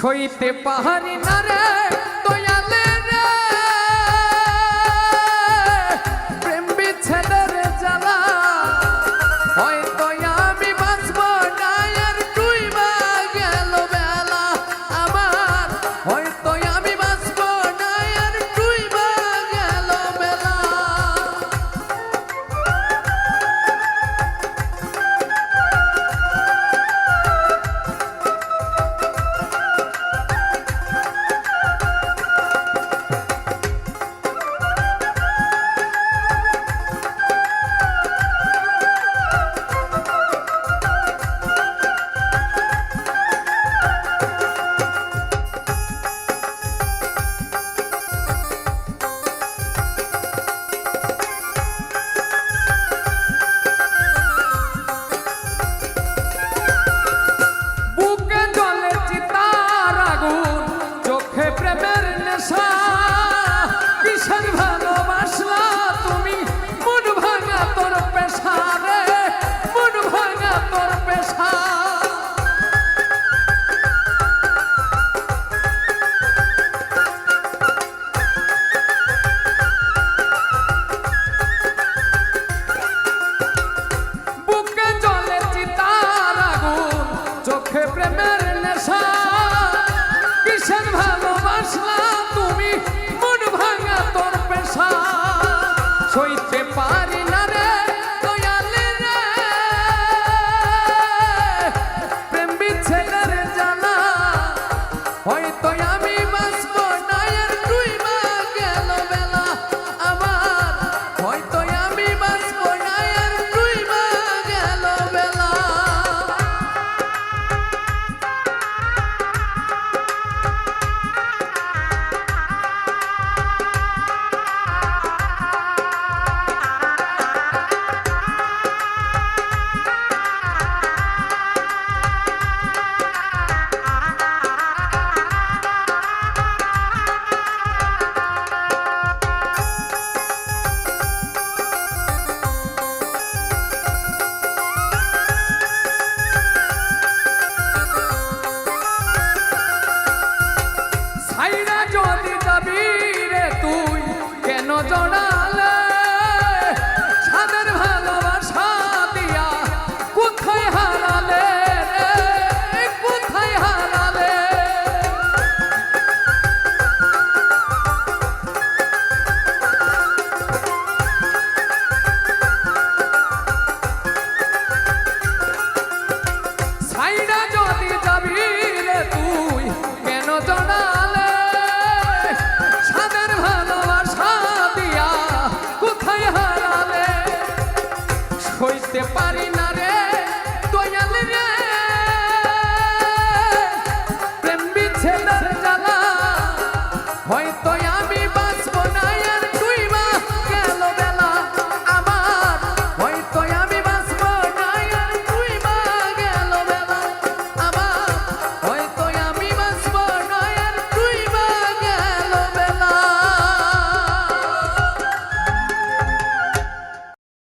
Soite Pari Nare Doyal re Prem bichheder jala hoyto ami basbo na ar duiba gelo bela amar hoyto ami basbo na ar duiba gelo bela বুকে জ্বলে চিতার আগুন চোখে প্রেমের নেশা কিসের ভালোবাসলা তুমি মন ভাঙা তোর পেশা রে মন ভাঙা তোর পেশা বুকে জ্বলে চিতার আগুন চোখে প্রেমের নেশা কিসের ভালোবাসলা তুমি মন ভাঙা তোর পেশা সইতে পারি না রে দয়াল রে প্রেম বিচ্ছেদের জ্বালা হয়তো আমি বাঁচবো না আর ডুইবা গেল বেলা আমার হয়তো আমি বাঁচবো না আর ডুইবা গেল বেলা ছাইরা যদি যাবি রে তুই কেন জড়ালে সাদের ভালোবাসা দিয়া কোথায় হারালে রে কোথায় হারালে ছাইরা যদি যাবি রে তুই কেন জড়ালে সাদের ভালোবাসা দিয়া কোথায় হারালে সইতে পারি না রে